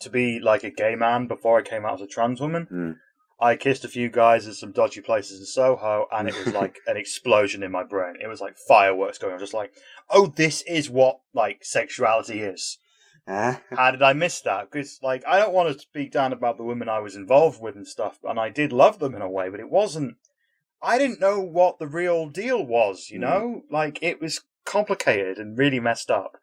Speaker 2: to be like a gay man before I came out as a trans woman, I kissed a few guys in some dodgy places in Soho, and it was like an explosion in my brain. It was like fireworks going on. Just like, oh, this is what, like, sexuality is. How did I miss that? Because, like, I don't want to speak down about the women I was involved with and stuff, and I did love them in a way, but it wasn't... I didn't know what the real deal was, you know? Like, it was complicated and really messed up.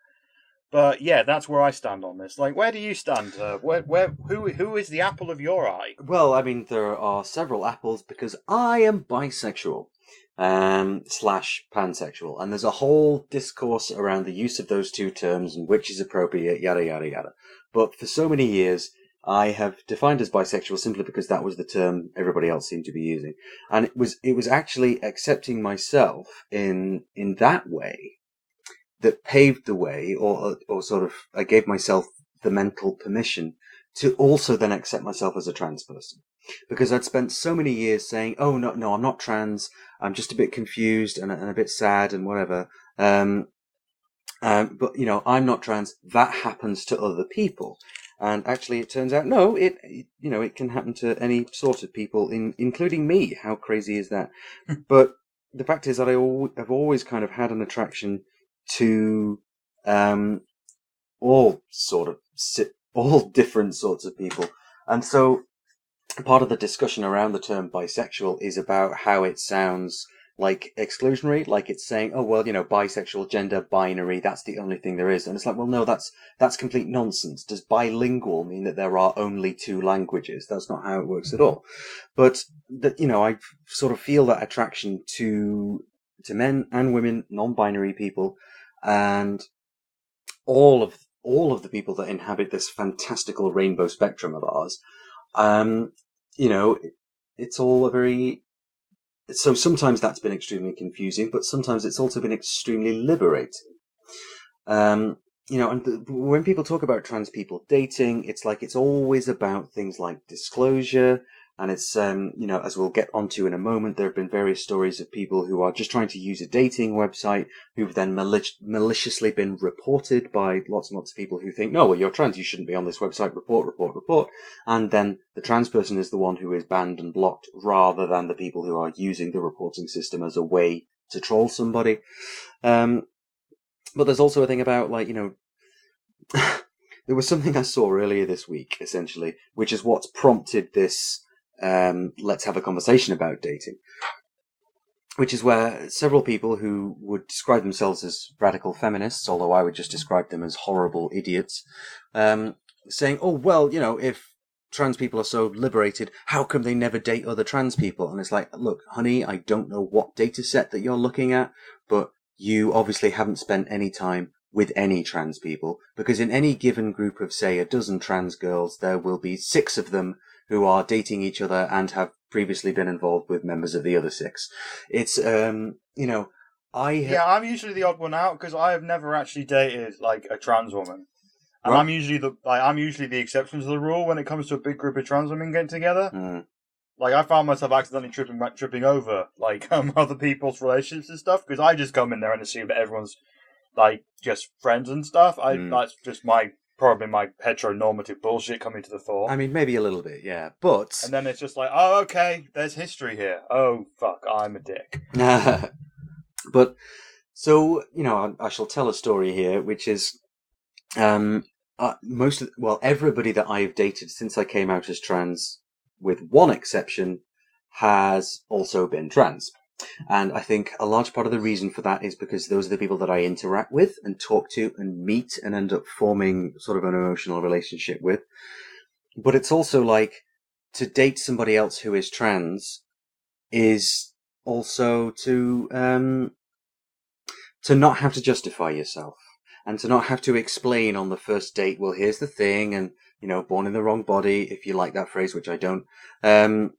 Speaker 2: But yeah, that's where I stand on this. Like, where do you stand? Who is the apple of your eye?
Speaker 1: Well, I mean, there are several apples, because I am bisexual slash pansexual, and there's a whole discourse around the use of those two terms and which is appropriate, yada yada yada. But for so many years, I have defined as bisexual simply because that was the term everybody else seemed to be using, and it was actually accepting myself in that way that paved the way, or sort of, I gave myself the mental permission to also then accept myself as a trans person. Because I'd spent so many years saying, oh, no, I'm not trans, I'm just a bit confused and a bit sad and whatever. But, you know, I'm not trans, that happens to other people. And actually, it turns out, no, it can happen to any sort of people, including me. How crazy is that? But the fact is that I've always kind of had an attraction to all different sorts of people. And so part of the discussion around the term bisexual is about how it sounds like exclusionary, like it's saying, oh, well, you know, bisexual, gender, binary, that's the only thing there is. And it's like, well, no, that's complete nonsense. Does bilingual mean that there are only two languages? That's not how it works at all. But that, you know, I sort of feel that attraction to men and women, non-binary people, and all of the people that inhabit this fantastical rainbow spectrum of ours. You know, it's all a very... So sometimes that's been extremely confusing, but sometimes it's also been extremely liberating. You know, and when people talk about trans people dating, it's like it's always about things like disclosure, and it's, you know, as we'll get onto in a moment, there have been various stories of people who are just trying to use a dating website who've then maliciously been reported by lots and lots of people who think, no, well, you're trans, you shouldn't be on this website, report. And then the trans person is the one who is banned and blocked, rather than the people who are using the reporting system as a way to troll somebody. But there's also a thing about, like, you know, there was something I saw earlier this week, essentially, which is what's prompted this let's have a conversation about dating, which is where several people who would describe themselves as radical feminists, although I would just describe them as horrible idiots, saying, oh, well, you know, if trans people are so liberated, how come they never date other trans people? And it's like, look, honey, I don't know what data set that you're looking at, but you obviously haven't spent any time with any trans people, because in any given group of, say, a dozen trans girls, there will be 6 of them who are dating each other and have previously been involved with members of the other 6. It's,
Speaker 2: I'm usually the odd one out because I have never actually dated like a trans woman, and
Speaker 1: Right.
Speaker 2: I'm usually the exception to the rule when it comes to a big group of trans women getting together.
Speaker 1: Mm.
Speaker 2: Like I found myself accidentally tripping over like other people's relationships and stuff because I just come in there and assume that everyone's like just friends and stuff. That's just probably my heteronormative bullshit coming to the fore.
Speaker 1: I mean, maybe a little bit, yeah, but
Speaker 2: And then it's just like, oh, okay, there's history here. Oh, fuck, I'm a dick.
Speaker 1: but so I shall tell a story here, which is everybody that I've dated since I came out as trans, with one exception, has also been trans. And I think a large part of the reason for that is because those are the people that I interact with and talk to and meet and end up forming sort of an emotional relationship with. But it's also like, to date somebody else who is trans is also to not have to justify yourself and to not have to explain on the first date, well, here's the thing, and, born in the wrong body, if you like that phrase, which I don't. And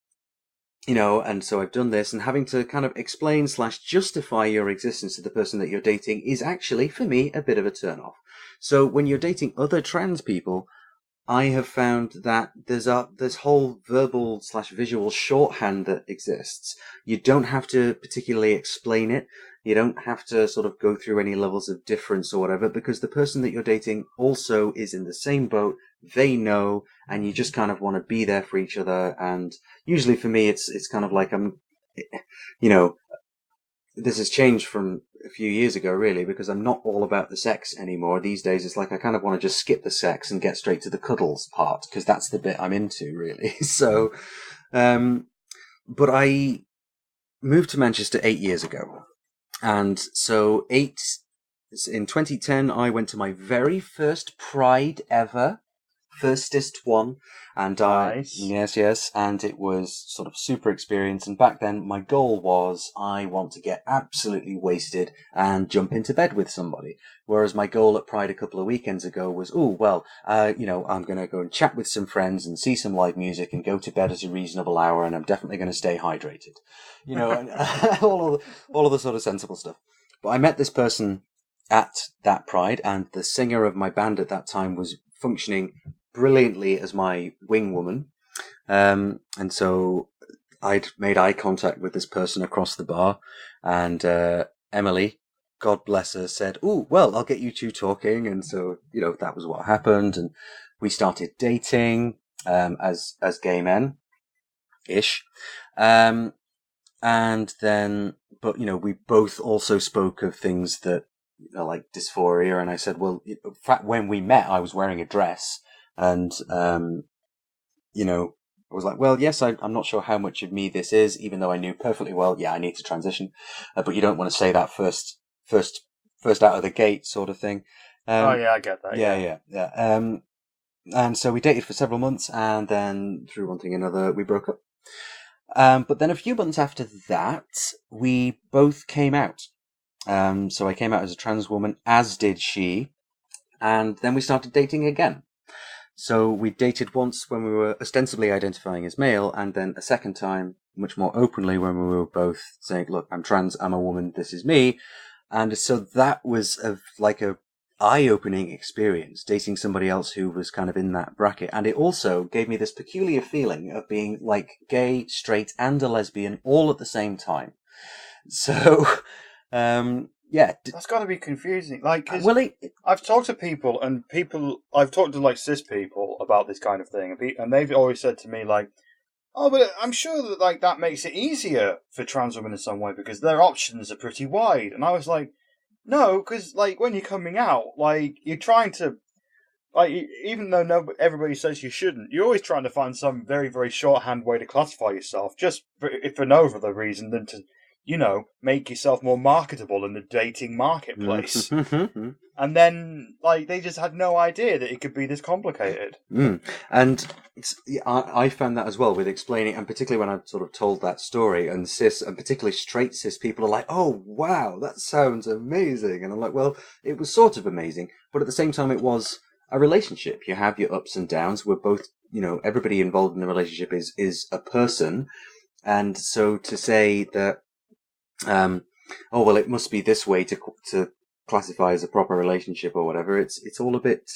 Speaker 1: so I've done this, and having to kind of explain / justify your existence to the person that you're dating is actually, for me, a bit of a turn-off. So when you're dating other trans people, I have found that there's this whole verbal / visual shorthand that exists. You don't have to particularly explain it. You don't have to sort of go through any levels of difference or whatever, because the person that you're dating also is in the same boat. They know, and you just kind of want to be there for each other. And usually for me, it's kind of like this has changed from a few years ago, really, because I'm not all about the sex anymore. These days, it's like I kind of want to just skip the sex and get straight to the cuddles part, because that's the bit I'm into, really. So, but I moved to Manchester 8 years ago. And so in 2010, I went to my very first Pride ever. Firstest one, and
Speaker 2: Nice.
Speaker 1: yes, and it was sort of super experience. And back then, my goal was I want to get absolutely wasted and jump into bed with somebody. Whereas my goal at Pride a couple of weekends ago was, I'm going to go and chat with some friends and see some live music and go to bed at a reasonable hour, and I'm definitely going to stay hydrated. And all of the sort of sensible stuff. But I met this person at that Pride, and the singer of my band at that time was functioning brilliantly as my wing woman. And so I'd made eye contact with this person across the bar, and Emily, God bless her, said, "Oh, well, I'll get you two talking." And so, that was what happened. And we started dating as gay men ish. And then, but, we both also spoke of things that, like dysphoria. And I said, well, in fact, when we met, I was wearing a dress. And, I was like, well, yes, I'm not sure how much of me this is, even though I knew perfectly well, yeah, I need to transition. But you don't want to say that first out of the gate sort of thing.
Speaker 2: Oh, yeah, I get that.
Speaker 1: Yeah. And so we dated for several months, and then through one thing or another, we broke up. But then a few months after that, we both came out. So I came out as a trans woman, as did she. And then we started dating again. So we dated once when we were ostensibly identifying as male, and then a second time, much more openly, when we were both saying, look, I'm trans, I'm a woman, this is me. And so that was a eye-opening experience, dating somebody else who was kind of in that bracket. And it also gave me this peculiar feeling of being like gay, straight, and a lesbian all at the same time. So, yeah.
Speaker 2: That's got to be confusing. Like, cause I've talked to people, I've talked to like cis people about this kind of thing, and they've always said to me like, "Oh, but I'm sure that like that makes it easier for trans women in some way because their options are pretty wide." And I was like, "No, because like when you're coming out, like you're trying to, like even though everybody says you shouldn't, you're always trying to find some very very shorthand way to classify yourself, just for no other reason than to." make yourself more marketable in the dating marketplace.
Speaker 1: Mm.
Speaker 2: And then, they just had no idea that it could be this complicated.
Speaker 1: And I found that as well with explaining, and particularly when I sort of told that story, and cis, and particularly straight cis people are like, "Oh, wow, that sounds amazing." And I'm like, well, it was sort of amazing, but at the same time, it was a relationship. You have your ups and downs. We're both, everybody involved in the relationship is a person. And so to say that, oh, well, it must be this way to classify as a proper relationship or whatever, it's all a bit,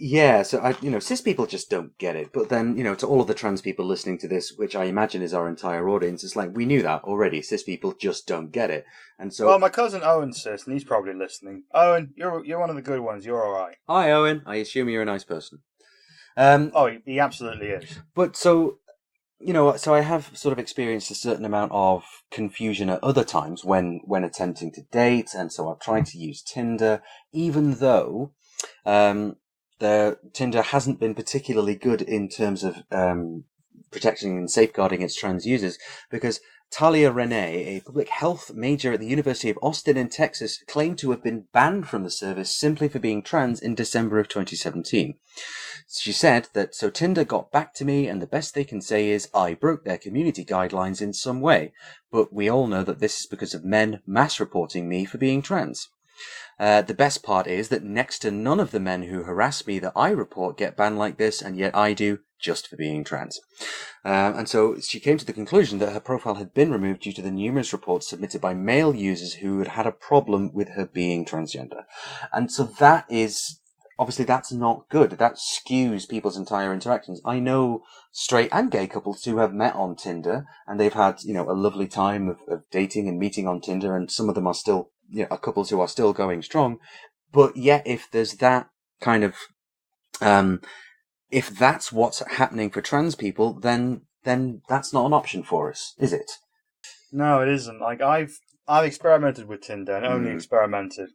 Speaker 1: yeah, so cis people just don't get it. But then, to all of the trans people listening to this, which I imagine is our entire audience, it's like, we knew that already. Cis people just don't get it. And so,
Speaker 2: well, my cousin Owen's cis, and he's probably listening. Owen, you're one of the good ones. You're all right.
Speaker 1: Hi, Owen. I assume you're a nice person.
Speaker 2: Oh, he absolutely is.
Speaker 1: But so, so I have sort of experienced a certain amount of confusion at other times when attempting to date, and so I've tried to use Tinder, even though the Tinder hasn't been particularly good in terms of protecting and safeguarding its trans users, because Talia Renee, a public health major at the University of Austin in Texas, claimed to have been banned from the service simply for being trans in December of 2017. She said that, so Tinder got back to me, and the best they can say is I broke their community guidelines in some way, but we all know that this is because of men mass reporting me for being trans. The best part is that next to none of the men who harass me that I report get banned like this, and yet I do, just for being trans. And so she came to the conclusion that her profile had been removed due to the numerous reports submitted by male users who had had a problem with her being transgender. And so that is, obviously that's not good. That skews people's entire interactions. I know straight and gay couples who have met on Tinder, and they've had, a lovely time of dating and meeting on Tinder, and some of them are still, are couples who are still going strong. But yet, if there's that kind of, if that's what's happening for trans people, then that's not an option for us, is it?
Speaker 2: No, it isn't. I've experimented with Tinder, and only experimented.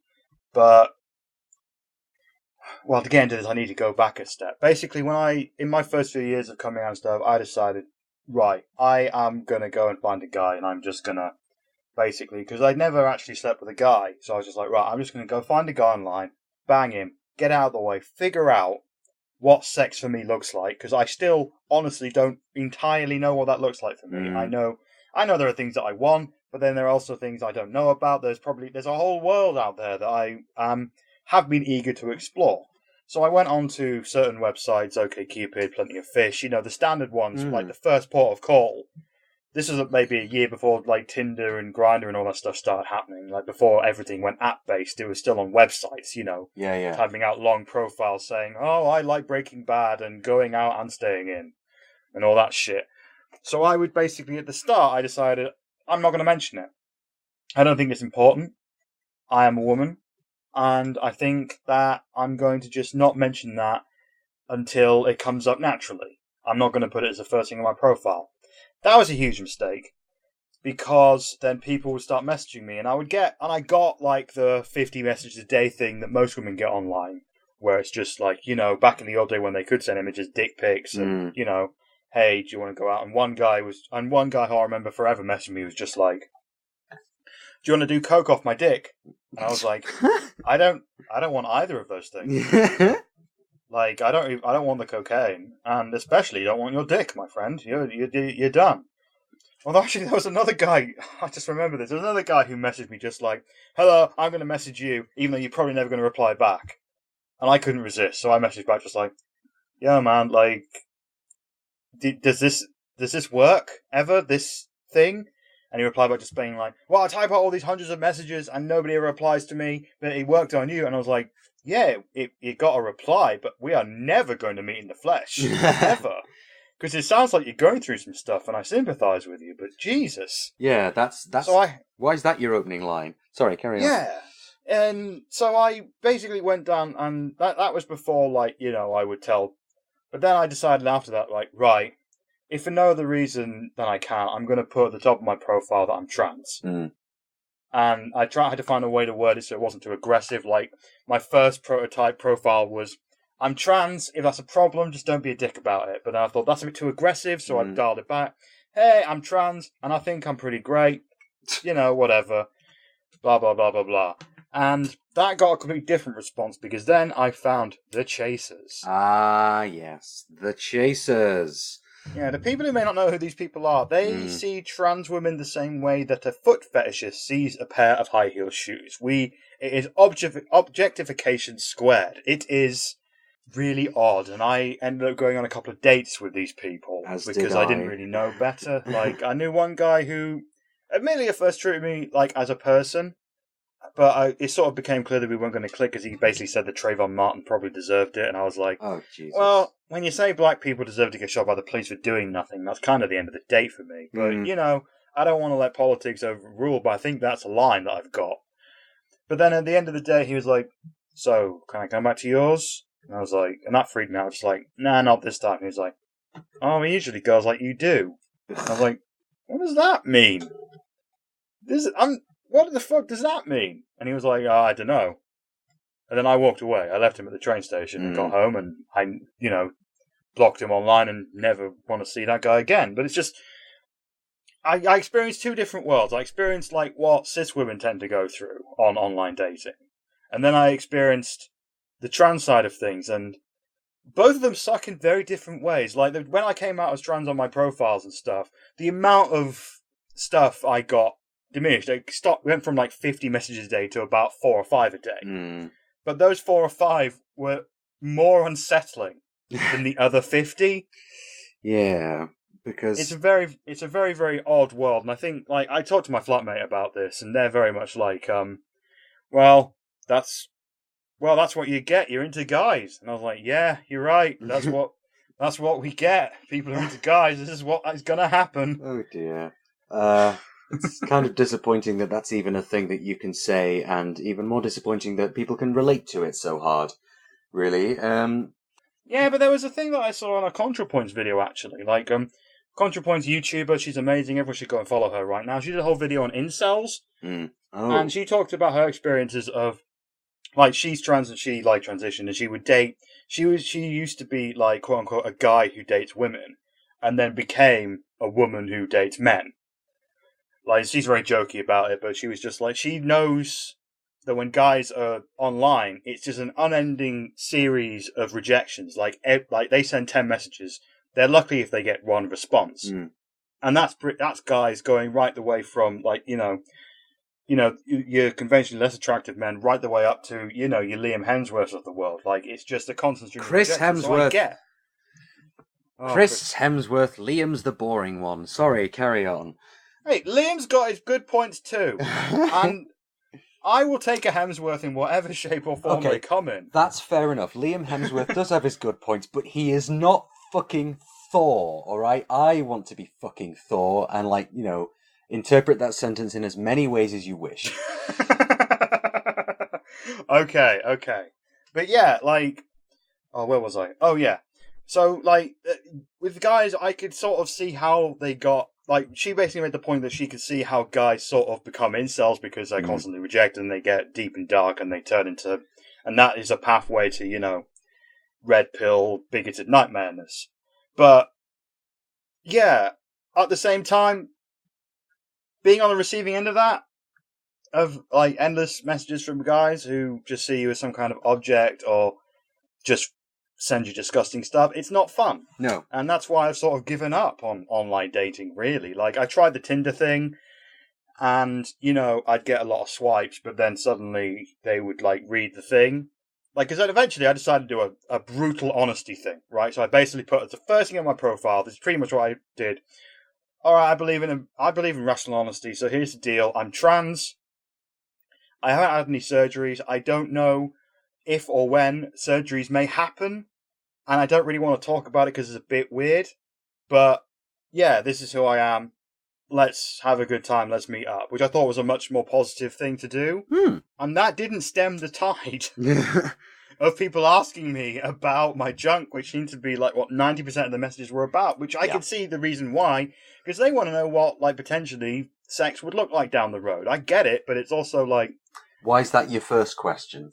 Speaker 2: But, well, to get into this, I need to go back a step. Basically, in my first few years of coming out and stuff, I decided, right, I am going to go and find a guy, and I'm just going to, basically, because I'd never actually slept with a guy, so I was just like, right, I'm just going to go find a guy online, bang him, get out of the way, figure out what sex for me looks like, because I still honestly don't entirely know what that looks like for me. I know there are things that I want, but then there are also things I don't know about. There's a whole world out there that I have been eager to explore. So I went on to certain websites, OkCupid, Plenty of Fish, the standard ones, like the first port of call. This was maybe a year before Tinder and Grindr and all that stuff started happening. Before everything went app-based, it was still on websites, typing out long profiles saying, oh, I like Breaking Bad and going out and staying in and all that shit. So I would basically, at the start, I decided I'm not going to mention it. I don't think it's important. I am a woman, and I think that I'm going to just not mention that until it comes up naturally. I'm not going to put it as the first thing on my profile. That was a huge mistake, because then people would start messaging me, and I got the 50 messages a day thing that most women get online, where it's just back in the old day when they could send images, dick pics, and, hey, do you want to go out? And one guy who I remember forever messaging me was just like, do you want to do coke off my dick? And I was like, I don't want either of those things. I don't want the cocaine, and especially don't want your dick, my friend. You're done. Well, actually, there was another guy. I just remember this. There was another guy who messaged me just like, "Hello, I'm going to message you, even though you're probably never going to reply back." And I couldn't resist, so I messaged back just like, "Yeah, man. Does this work ever? This thing?" And he replied by just being like, "Well, I type out all these hundreds of messages and nobody ever replies to me, but it worked on you." And I was like, yeah, it got a reply, but we are never going to meet in the flesh. Ever. Because it sounds like you're going through some stuff, and I sympathise with you, but Jesus.
Speaker 1: Yeah, that's... why is that your opening line? Sorry, carry on.
Speaker 2: Yeah. And so I basically went down, and that was before, I would tell. But then I decided after that, right, if for no other reason than I can, I'm going to put at the top of my profile that I'm trans. And I had to find a way to word it so it wasn't too aggressive. My first prototype profile was, I'm trans, if that's a problem, just don't be a dick about it. But then I thought, that's a bit too aggressive, so I dialed it back. hey, I'm trans, and I think I'm pretty great. Whatever. Blah, blah, blah, blah, blah. And that got a completely different response, because then I found the chasers.
Speaker 1: Ah, yes. The chasers.
Speaker 2: Yeah, the people who may not know who these people are, they see trans women the same way that a foot fetishist sees a pair of high heel shoes. It is objectification squared. It is really odd, and I ended up going on a couple of dates with these people because I didn't really know better. Like, I knew one guy who, admittedly, at first treated me like as a person, but it sort of became clear that we weren't going to click, because he basically said that Trayvon Martin probably deserved it, and I was like,
Speaker 1: oh, Jesus.
Speaker 2: Well, when you say black people deserve to get shot by the police for doing nothing, that's kind of the end of the date for me. But, I don't want to let politics overrule, but I think that's a line that I've got. But then at the end of the day, he was like, so, can I come back to yours? And I was like, and that freaked me out. I was just like, nah, not this time. He was like, oh, usually girls like you do. And I was like, what does that mean? What the fuck does that mean? And he was like, I don't know. And then I walked away. I left him at the train station and got home, and I, blocked him online and never want to see that guy again. But it's just, I experienced two different worlds. I experienced like what cis women tend to go through on online dating. And then I experienced the trans side of things, and both of them suck in very different ways. Like, when I came out as trans on my profiles and stuff, the amount of stuff I got diminished. It went from like 50 messages a day to about 4 or 5 a day. But those 4 or 5 were more unsettling than the other 50.
Speaker 1: Yeah, because
Speaker 2: it's a very, very odd world. And I think, like, I talked to my flatmate about this, and they're very much like, that's what you get. You're into guys. And I was like, yeah, you're right. That's what we get. People are into guys. This is what is going to happen.
Speaker 1: Oh dear. It's kind of disappointing that that's even a thing that you can say, and even more disappointing that people can relate to it so hard. Really.
Speaker 2: Yeah, but there was a thing that I saw on a ContraPoints video, actually. Like, ContraPoints YouTuber, she's amazing. Everyone should go and follow her right now. She did a whole video on incels.
Speaker 1: Oh.
Speaker 2: And she talked about her experiences of, like, she's trans and she, like, transitioned, and she would date. She used to be, like, quote unquote, a guy who dates women, and then became a woman who dates men. Like, she's very jokey about it, but she was just like, she knows that when guys are online, it's just an unending series of rejections. Like they send 10 messages. They're lucky if they get one response. And that's guys going right the way from, like, your conventionally less attractive men right the way up to, your Liam Hemsworths of the world. Like, it's just a constant stream of
Speaker 1: Chris
Speaker 2: rejections.
Speaker 1: Hemsworth.
Speaker 2: So I get.
Speaker 1: Chris Hemsworth, Liam's the boring one. Sorry, carry on.
Speaker 2: Hey, Liam's got his good points too. And I will take a Hemsworth in whatever shape or form they come in.
Speaker 1: That's fair enough. Liam Hemsworth does have his good points, but he is not fucking Thor, alright? I want to be fucking Thor, and, like, interpret that sentence in as many ways as you wish.
Speaker 2: Okay. But yeah, like... Oh, where was I? Oh, yeah. So, like, with guys, I could sort of see how they got... Like, she basically made the point that she could see how guys sort of become incels because they're constantly rejected and they get deep and dark and they turn into... And that is a pathway to, red pill, bigoted nightmareness. But, yeah, at the same time, being on the receiving end of that, of, like, endless messages from guys who just see you as some kind of object or just send you disgusting stuff, it's not fun.
Speaker 1: No.
Speaker 2: And that's why I've sort of given up on online dating, really. Like, I tried the Tinder thing, and, I'd get a lot of swipes, but then suddenly they would, like, read the thing. Like, because then eventually I decided to do a brutal honesty thing, right? So I basically put as the first thing on my profile, this is pretty much what I did. Alright, I believe in rational honesty, so here's the deal. I'm trans. I haven't had any surgeries. I don't know if or when surgeries may happen, and I don't really want to talk about it because it's a bit weird, but yeah, this is who I am. Let's have a good time, let's meet up, which I thought was a much more positive thing to do, and that didn't stem the tide of people asking me about my junk, which seemed to be like what 90% of the messages were about, which I could see the reason why, because they want to know what, like, potentially sex would look like down the road. I get it, but it's also like...
Speaker 1: Why is that your first question?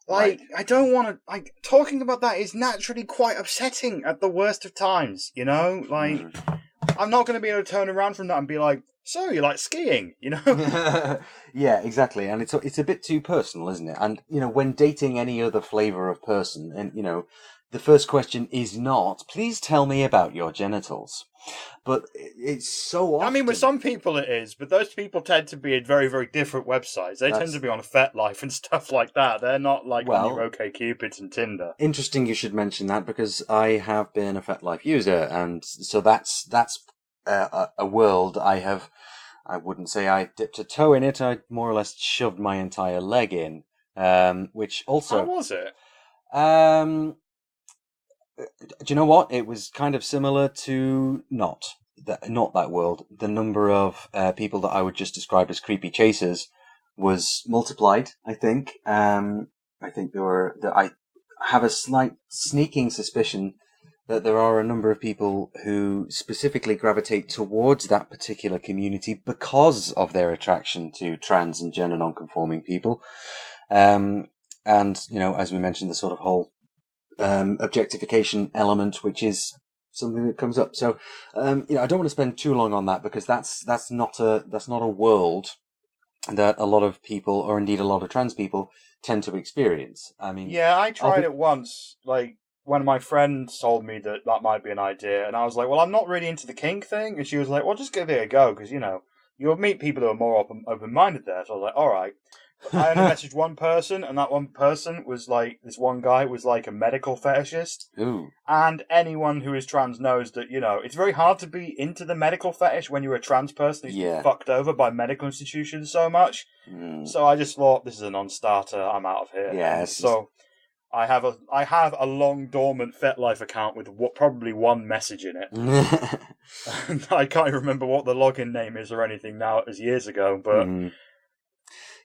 Speaker 2: Like, I don't want to... Like, talking about that is naturally quite upsetting at the worst of times, Like, I'm not going to be able to turn around from that and be like, so you like skiing, you know?
Speaker 1: Yeah, exactly. And it's a bit too personal, isn't it? And, when dating any other flavor of person, and, the first question is not, please tell me about your genitals. But it's so often...
Speaker 2: I mean, with some people it is, but those people tend to be in very, very different websites. They tend to be on FetLife and stuff like that. They're not on your OkCupids and Tinder.
Speaker 1: Interesting you should mention that, because I have been a FetLife user, and so that's a world I wouldn't say I dipped a toe in it, I more or less shoved my entire leg in, which also...
Speaker 2: How was it?
Speaker 1: Do you know what? It was kind of similar to not that world. The number of people that I would just describe as creepy chasers was multiplied, I think. I think I have a slight sneaking suspicion that there are a number of people who specifically gravitate towards that particular community because of their attraction to trans and gender non-conforming people. And, as we mentioned, the sort of whole objectification element, which is something that comes up. So, I don't want to spend too long on that, because that's not a world that a lot of people, or indeed a lot of trans people, tend to experience. I mean,
Speaker 2: yeah, I tried it once. Like, when my friend told me that might be an idea, and I was like, well, I'm not really into the kink thing, and she was like, well, just give it a go, because you'll meet people who are more open-minded there. So I was like, all right. I only messaged one person, and that one person was this one guy was like a medical fetishist.
Speaker 1: Ooh.
Speaker 2: And anyone who is trans knows that, it's very hard to be into the medical fetish when you're a trans person who's been fucked over by medical institutions so much. So I just thought, this is a non-starter, I'm out of here.
Speaker 1: Yeah,
Speaker 2: so I have a long dormant FetLife account with probably one message in it. And I can't remember what the login name is or anything now. It was years ago, but... Mm-hmm.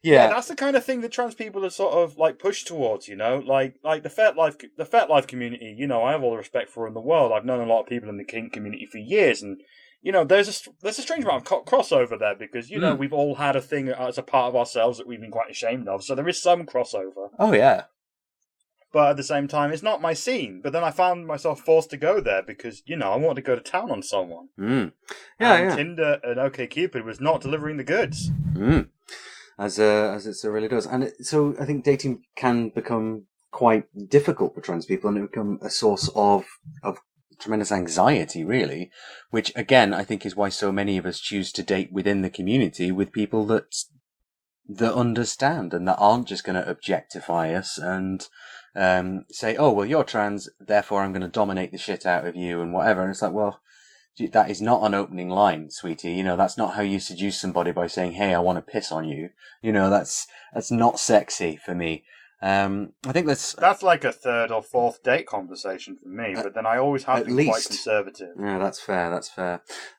Speaker 2: Yeah, that's the kind of thing that trans people are sort of pushed towards, like the FetLife community. I have all the respect for in the world. I've known a lot of people in the kink community for years, and there's a strange amount of crossover there, because we've all had a thing as a part of ourselves that we've been quite ashamed of. So there is some crossover.
Speaker 1: Oh yeah.
Speaker 2: But at the same time, it's not my scene. But then I found myself forced to go there because, I wanted to go to town on someone.
Speaker 1: Yeah.
Speaker 2: Tinder and OkCupid was not delivering the goods.
Speaker 1: As it so really does. And so I think dating can become quite difficult for trans people, and it become a source of tremendous anxiety, really, which again I think is why so many of us choose to date within the community with people that understand and that aren't just going to objectify us and say, oh well, you're trans, therefore I'm going to dominate the shit out of you and whatever. And it's like, well, that is not an opening line, sweetie. That's not how you seduce somebody, by saying, hey, I want to piss on you. That's not sexy for me. I think that's
Speaker 2: like a third or fourth date conversation for me, but then I always have been quite conservative.
Speaker 1: Yeah, that's fair.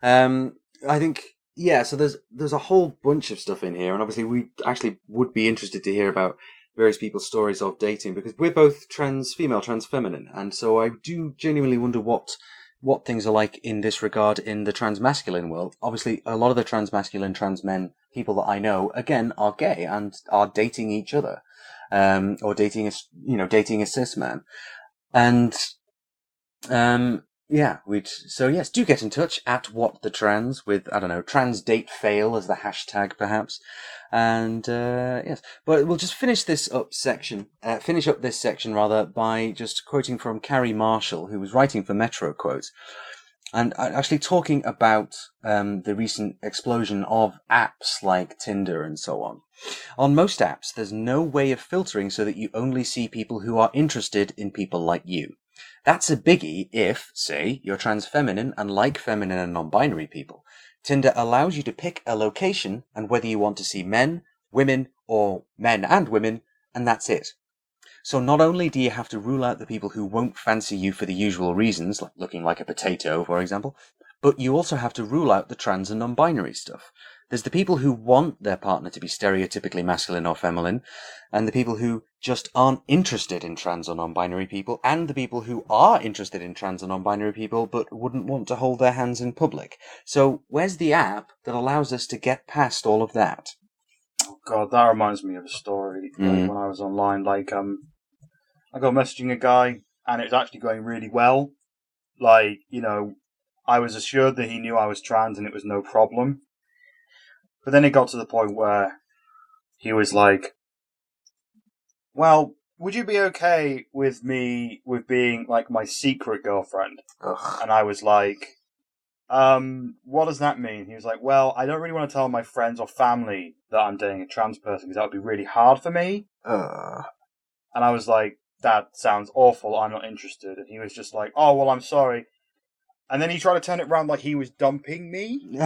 Speaker 1: I think, yeah, so there's a whole bunch of stuff in here, and obviously we actually would be interested to hear about various people's stories of dating, because we're both trans female, trans feminine, and so I do genuinely wonder what things are like in this regard in the trans-masculine world. Obviously, a lot of the trans-masculine, trans men, people that I know, again, are gay and are dating each other, or dating a cis man. And, so yes, do get in touch at What the Trans with, I don't know, trans date fail as the hashtag, perhaps. And, yes, but we'll just finish this section by just quoting from Carrie Marshall, who was writing for Metro Quotes, and actually talking about, the recent explosion of apps like Tinder and so on. On most apps, there's no way of filtering so that you only see people who are interested in people like you. That's a biggie if, say, you're trans feminine and like feminine and non-binary people. Tinder allows you to pick a location and whether you want to see men, women, or men and women, and that's it. So not only do you have to rule out the people who won't fancy you for the usual reasons, like looking like a potato, for example, but you also have to rule out the trans and non-binary stuff. There's the people who want their partner to be stereotypically masculine or feminine, and the people who just aren't interested in trans or non-binary people, and the people who are interested in trans or non-binary people but wouldn't want to hold their hands in public. So where's the app that allows us to get past all of that?
Speaker 2: Oh God, that reminds me of a story when I was online. I got messaging a guy, and it was actually going really well. I was assured that he knew I was trans and it was no problem. But then it got to the point where he was like, well, would you be okay with me with being like my secret girlfriend?
Speaker 1: Ugh.
Speaker 2: And I was like, what does that mean? He was like, well, I don't really want to tell my friends or family that I'm dating a trans person because that would be really hard for me. And I was like, that sounds awful. I'm not interested. And he was just like, oh, well, I'm sorry. And then he tried to turn it around like he was dumping me.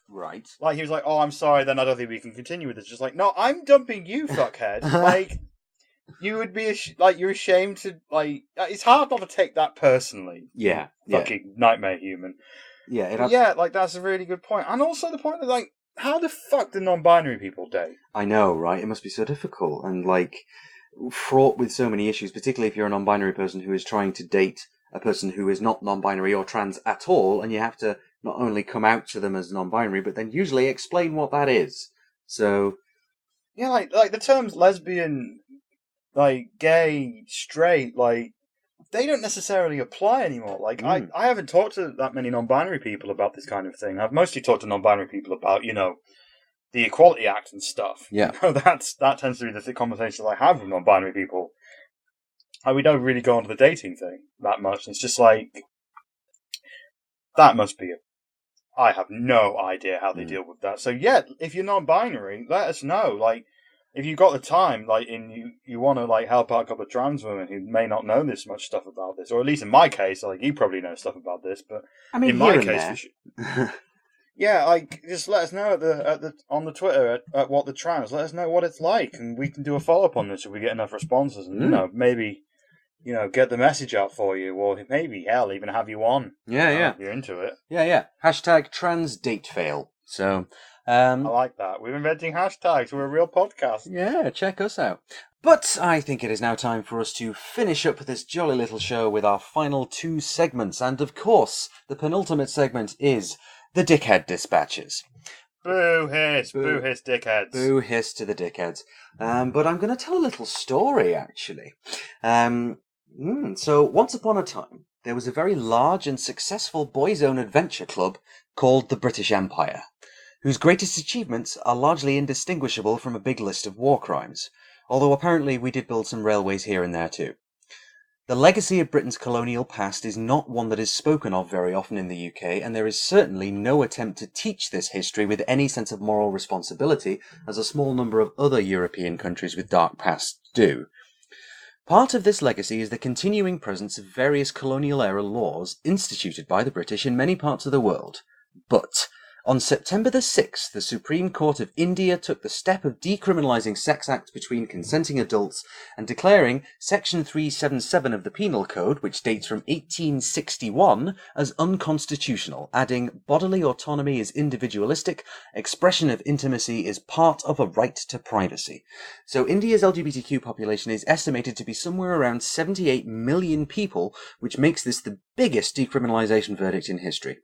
Speaker 1: Right.
Speaker 2: Like, he was like, oh, I'm sorry, then I don't think we can continue with this. Just like, no, I'm dumping you, fuckhead. Like, you would be, you're ashamed to, like, it's hard not to take that personally.
Speaker 1: Yeah.
Speaker 2: Fucking nightmare human.
Speaker 1: Yeah.
Speaker 2: Yeah, like, that's a really good point. And also the point of, like, how the fuck do non-binary people date?
Speaker 1: I know, right? It must be so difficult and, like, fraught with so many issues, particularly if you're a non-binary person who is trying to date a person who is not non-binary or trans at all, and you have to not only come out to them as non-binary, but then usually explain what that is. So,
Speaker 2: yeah, like the terms lesbian, like gay, straight, like they don't necessarily apply anymore. Like I haven't talked to that many non-binary people about this kind of thing. I've mostly talked to non-binary people about, the Equality Act and stuff.
Speaker 1: Yeah,
Speaker 2: that tends to be the conversations I have with non-binary people. And we don't really go on to the dating thing that much. It's just like, that must be I have no idea how they deal with that. So yeah, if you're non-binary, let us know. Like, if you've got the time, like, and you want to like help out a couple of trans women who may not know this much stuff about this, or at least in my case, like you probably know stuff about this, but
Speaker 1: I mean,
Speaker 2: in my case, yeah, like just let us know on the Twitter at What the Trans. Let us know what it's like, and we can do a follow up on this if we get enough responses, and maybe. Get the message out for you, or maybe, hell, even have you on.
Speaker 1: Yeah.
Speaker 2: If you're into it.
Speaker 1: Yeah. Hashtag trans date fail. So,
Speaker 2: I like that. We're inventing hashtags. We're a real podcast.
Speaker 1: Yeah, check us out. But I think it is now time for us to finish up this jolly little show with our final two segments. And of course, the penultimate segment is the Dickhead Dispatches.
Speaker 2: Boo hiss, dickheads.
Speaker 1: Boo hiss to the dickheads. But I'm going to tell a little story, actually. So, once upon a time, there was a very large and successful boys' own adventure club called the British Empire, whose greatest achievements are largely indistinguishable from a big list of war crimes, although apparently we did build some railways here and there too. The legacy of Britain's colonial past is not one that is spoken of very often in the UK, and there is certainly no attempt to teach this history with any sense of moral responsibility, as a small number of other European countries with dark pasts do. Part of this legacy is the continuing presence of various colonial-era laws instituted by the British in many parts of the world. But on September the 6th, the Supreme Court of India took the step of decriminalising sex acts between consenting adults and declaring Section 377 of the Penal Code, which dates from 1861, as unconstitutional, adding bodily autonomy is individualistic, expression of intimacy is part of a right to privacy. So India's LGBTQ population is estimated to be somewhere around 78 million people, which makes this the biggest decriminalisation verdict in history.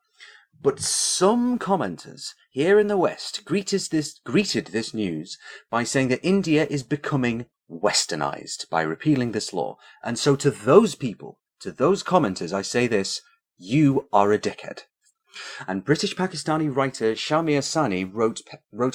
Speaker 1: But some commenters here in the West greeted this news by saying that India is becoming westernized by repealing this law. And so to those people, to those commenters, I say this: you are a dickhead. And British Pakistani writer Shamia Sani wrote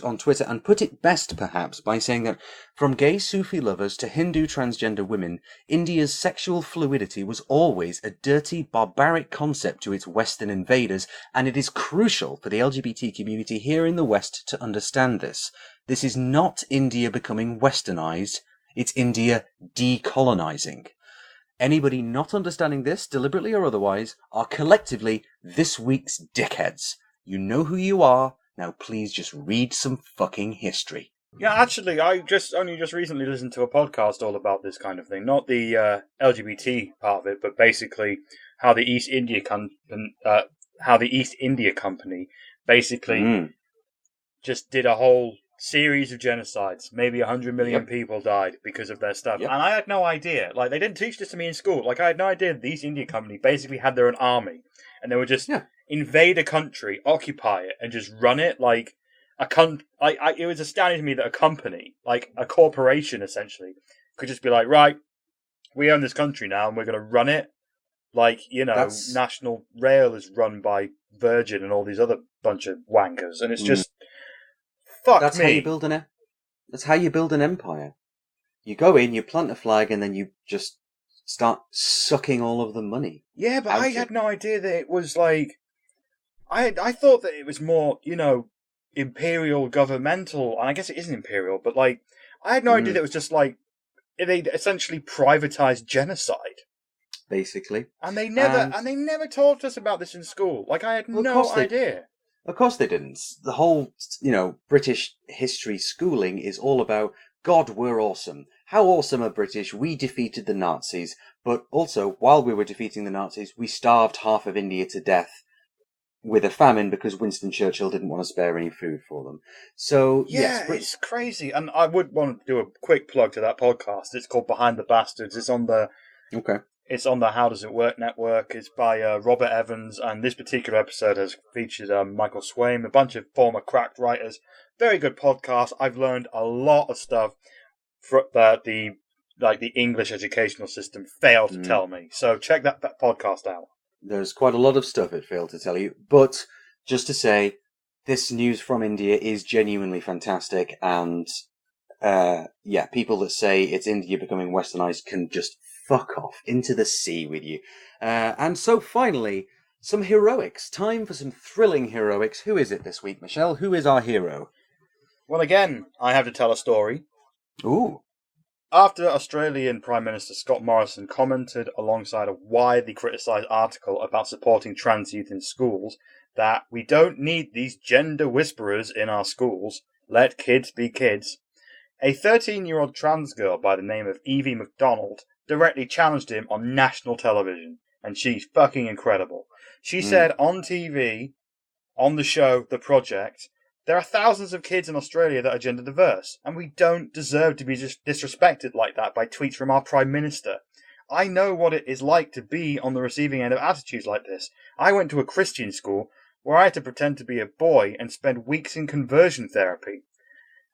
Speaker 1: on Twitter and put it best perhaps by saying that from gay Sufi lovers to Hindu transgender women, India's sexual fluidity was always a dirty, barbaric concept to its Western invaders, and it is crucial for the LGBT community here in the West to understand this. This is not India becoming westernized, it's India decolonizing. Anybody not understanding this, deliberately or otherwise, are collectively this week's dickheads. You know who you are, now please just read some fucking history.
Speaker 2: Yeah, actually, I only just recently listened to a podcast all about this kind of thing. Not the LGBT part of it, but basically how the East India Company basically just did a whole series of genocides. Maybe 100 million people died because of their stuff. And I had no idea. Like, they didn't teach this to me in school. Like, I had no idea the East India Company basically had their own army. And they would just invade a country, occupy it, and just run it like it was astounding to me that a company, like a corporation essentially, could just be like, right, we own this country now and we're going to run it Like, National Rail is run by Virgin and all these other bunch of wankers, and it's just fuck
Speaker 1: That's
Speaker 2: me.
Speaker 1: How you build That's how you build an empire. You go in, you plant a flag, and then you just start sucking all of the money.
Speaker 2: Yeah, but I had no idea that it was like. I thought that it was more, imperial governmental, and I guess it isn't imperial, but like I had no idea that it was just like they essentially privatized genocide.
Speaker 1: Basically.
Speaker 2: And they never taught us about this in school. Like I had no idea.
Speaker 1: Of course they didn't. The whole, British history schooling is all about, God, we're awesome. How awesome are British? We defeated the Nazis. But also, while we were defeating the Nazis, we starved half of India to death with a famine because Winston Churchill didn't want to spare any food for them. So,
Speaker 2: yes, it's crazy. And I would want to do a quick plug to that podcast. It's called Behind the Bastards. It's on the How Does It Work network. It's by Robert Evans, and this particular episode has featured Michael Swaim, a bunch of former cracked writers. Very good podcast. I've learned a lot of stuff that the English educational system failed to tell me. So check that podcast out.
Speaker 1: There's quite a lot of stuff it failed to tell you, but just to say, this news from India is genuinely fantastic, and people that say it's India becoming westernized can just fuck off into the sea with you. And so finally, some heroics. Time for some thrilling heroics. Who is it this week, Michelle? Who is our hero?
Speaker 2: Well, again, I have to tell a story.
Speaker 1: Ooh.
Speaker 2: After Australian Prime Minister Scott Morrison commented alongside a widely criticised article about supporting trans youth in schools that we don't need these gender whisperers in our schools, let kids be kids, a 13-year-old trans girl by the name of Evie McDonald directly challenged him on national television, and she's fucking incredible. She said on TV, on the show The Project, there are thousands of kids in Australia that are gender diverse, and we don't deserve to be disrespected like that by tweets from our Prime Minister. I know what it is like to be on the receiving end of attitudes like this. I went to a Christian school where I had to pretend to be a boy and spend weeks in conversion therapy.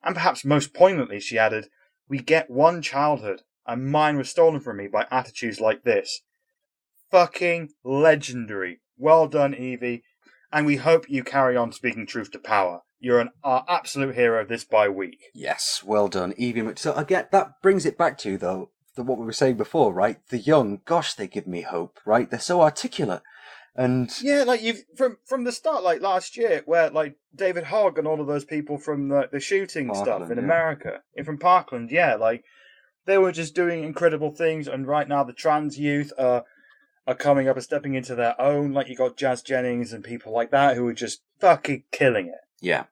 Speaker 2: And perhaps most poignantly, she added, we get one childhood, and mine was stolen from me by attitudes like this. Fucking legendary. Well done, Evie. And we hope you carry on speaking truth to power. You're our absolute hero this week.
Speaker 1: Yes, well done, Evie. So again, that brings it back to, though, what we were saying before, right? The young, gosh, they give me hope, right? They're so articulate. And
Speaker 2: yeah, like you've from the start, like last year, where like David Hogg and all of those people from the shooting
Speaker 1: Parkland,
Speaker 2: stuff in America, from Parkland, like they were just doing incredible things. And right now, the trans youth are coming up and stepping into their own. Like you got Jazz Jennings and people like that who are just fucking killing it.
Speaker 1: Yeah.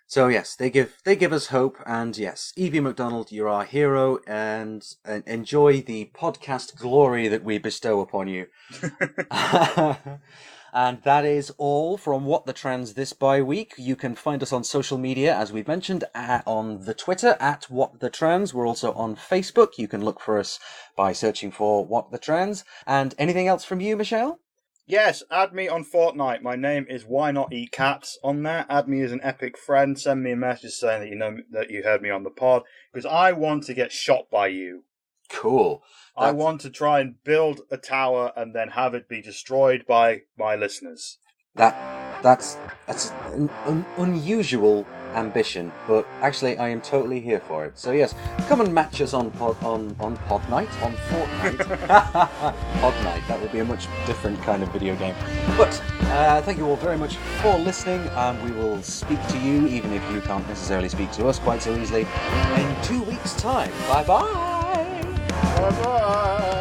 Speaker 1: So yes, they give us hope, and yes, Evie McDonald, you're our hero, and enjoy the podcast glory that we bestow upon you. And that is all from What the Trans this week. You can find us on social media, as we've mentioned, on the Twitter at What the Trans. We're also on Facebook. You can look for us by searching for What the Trans. And anything else from you, Michelle?
Speaker 2: Yes, add me on Fortnite. My name is Why Not Eat Cats on there. Add me as an epic friend. Send me a message saying that you know that you heard me on the pod, because I want to get shot by you.
Speaker 1: Cool.
Speaker 2: I want to try and build a tower and then have it be destroyed by my listeners.
Speaker 1: That's an unusual ambition, but actually I am totally here for it. So yes, come and match us on Fortnite. Podnight, that would be a much different kind of video game. But thank you all very much for listening, and we will speak to you, even if you can't necessarily speak to us quite so easily, in 2 weeks' time. Bye bye.
Speaker 2: Bye bye.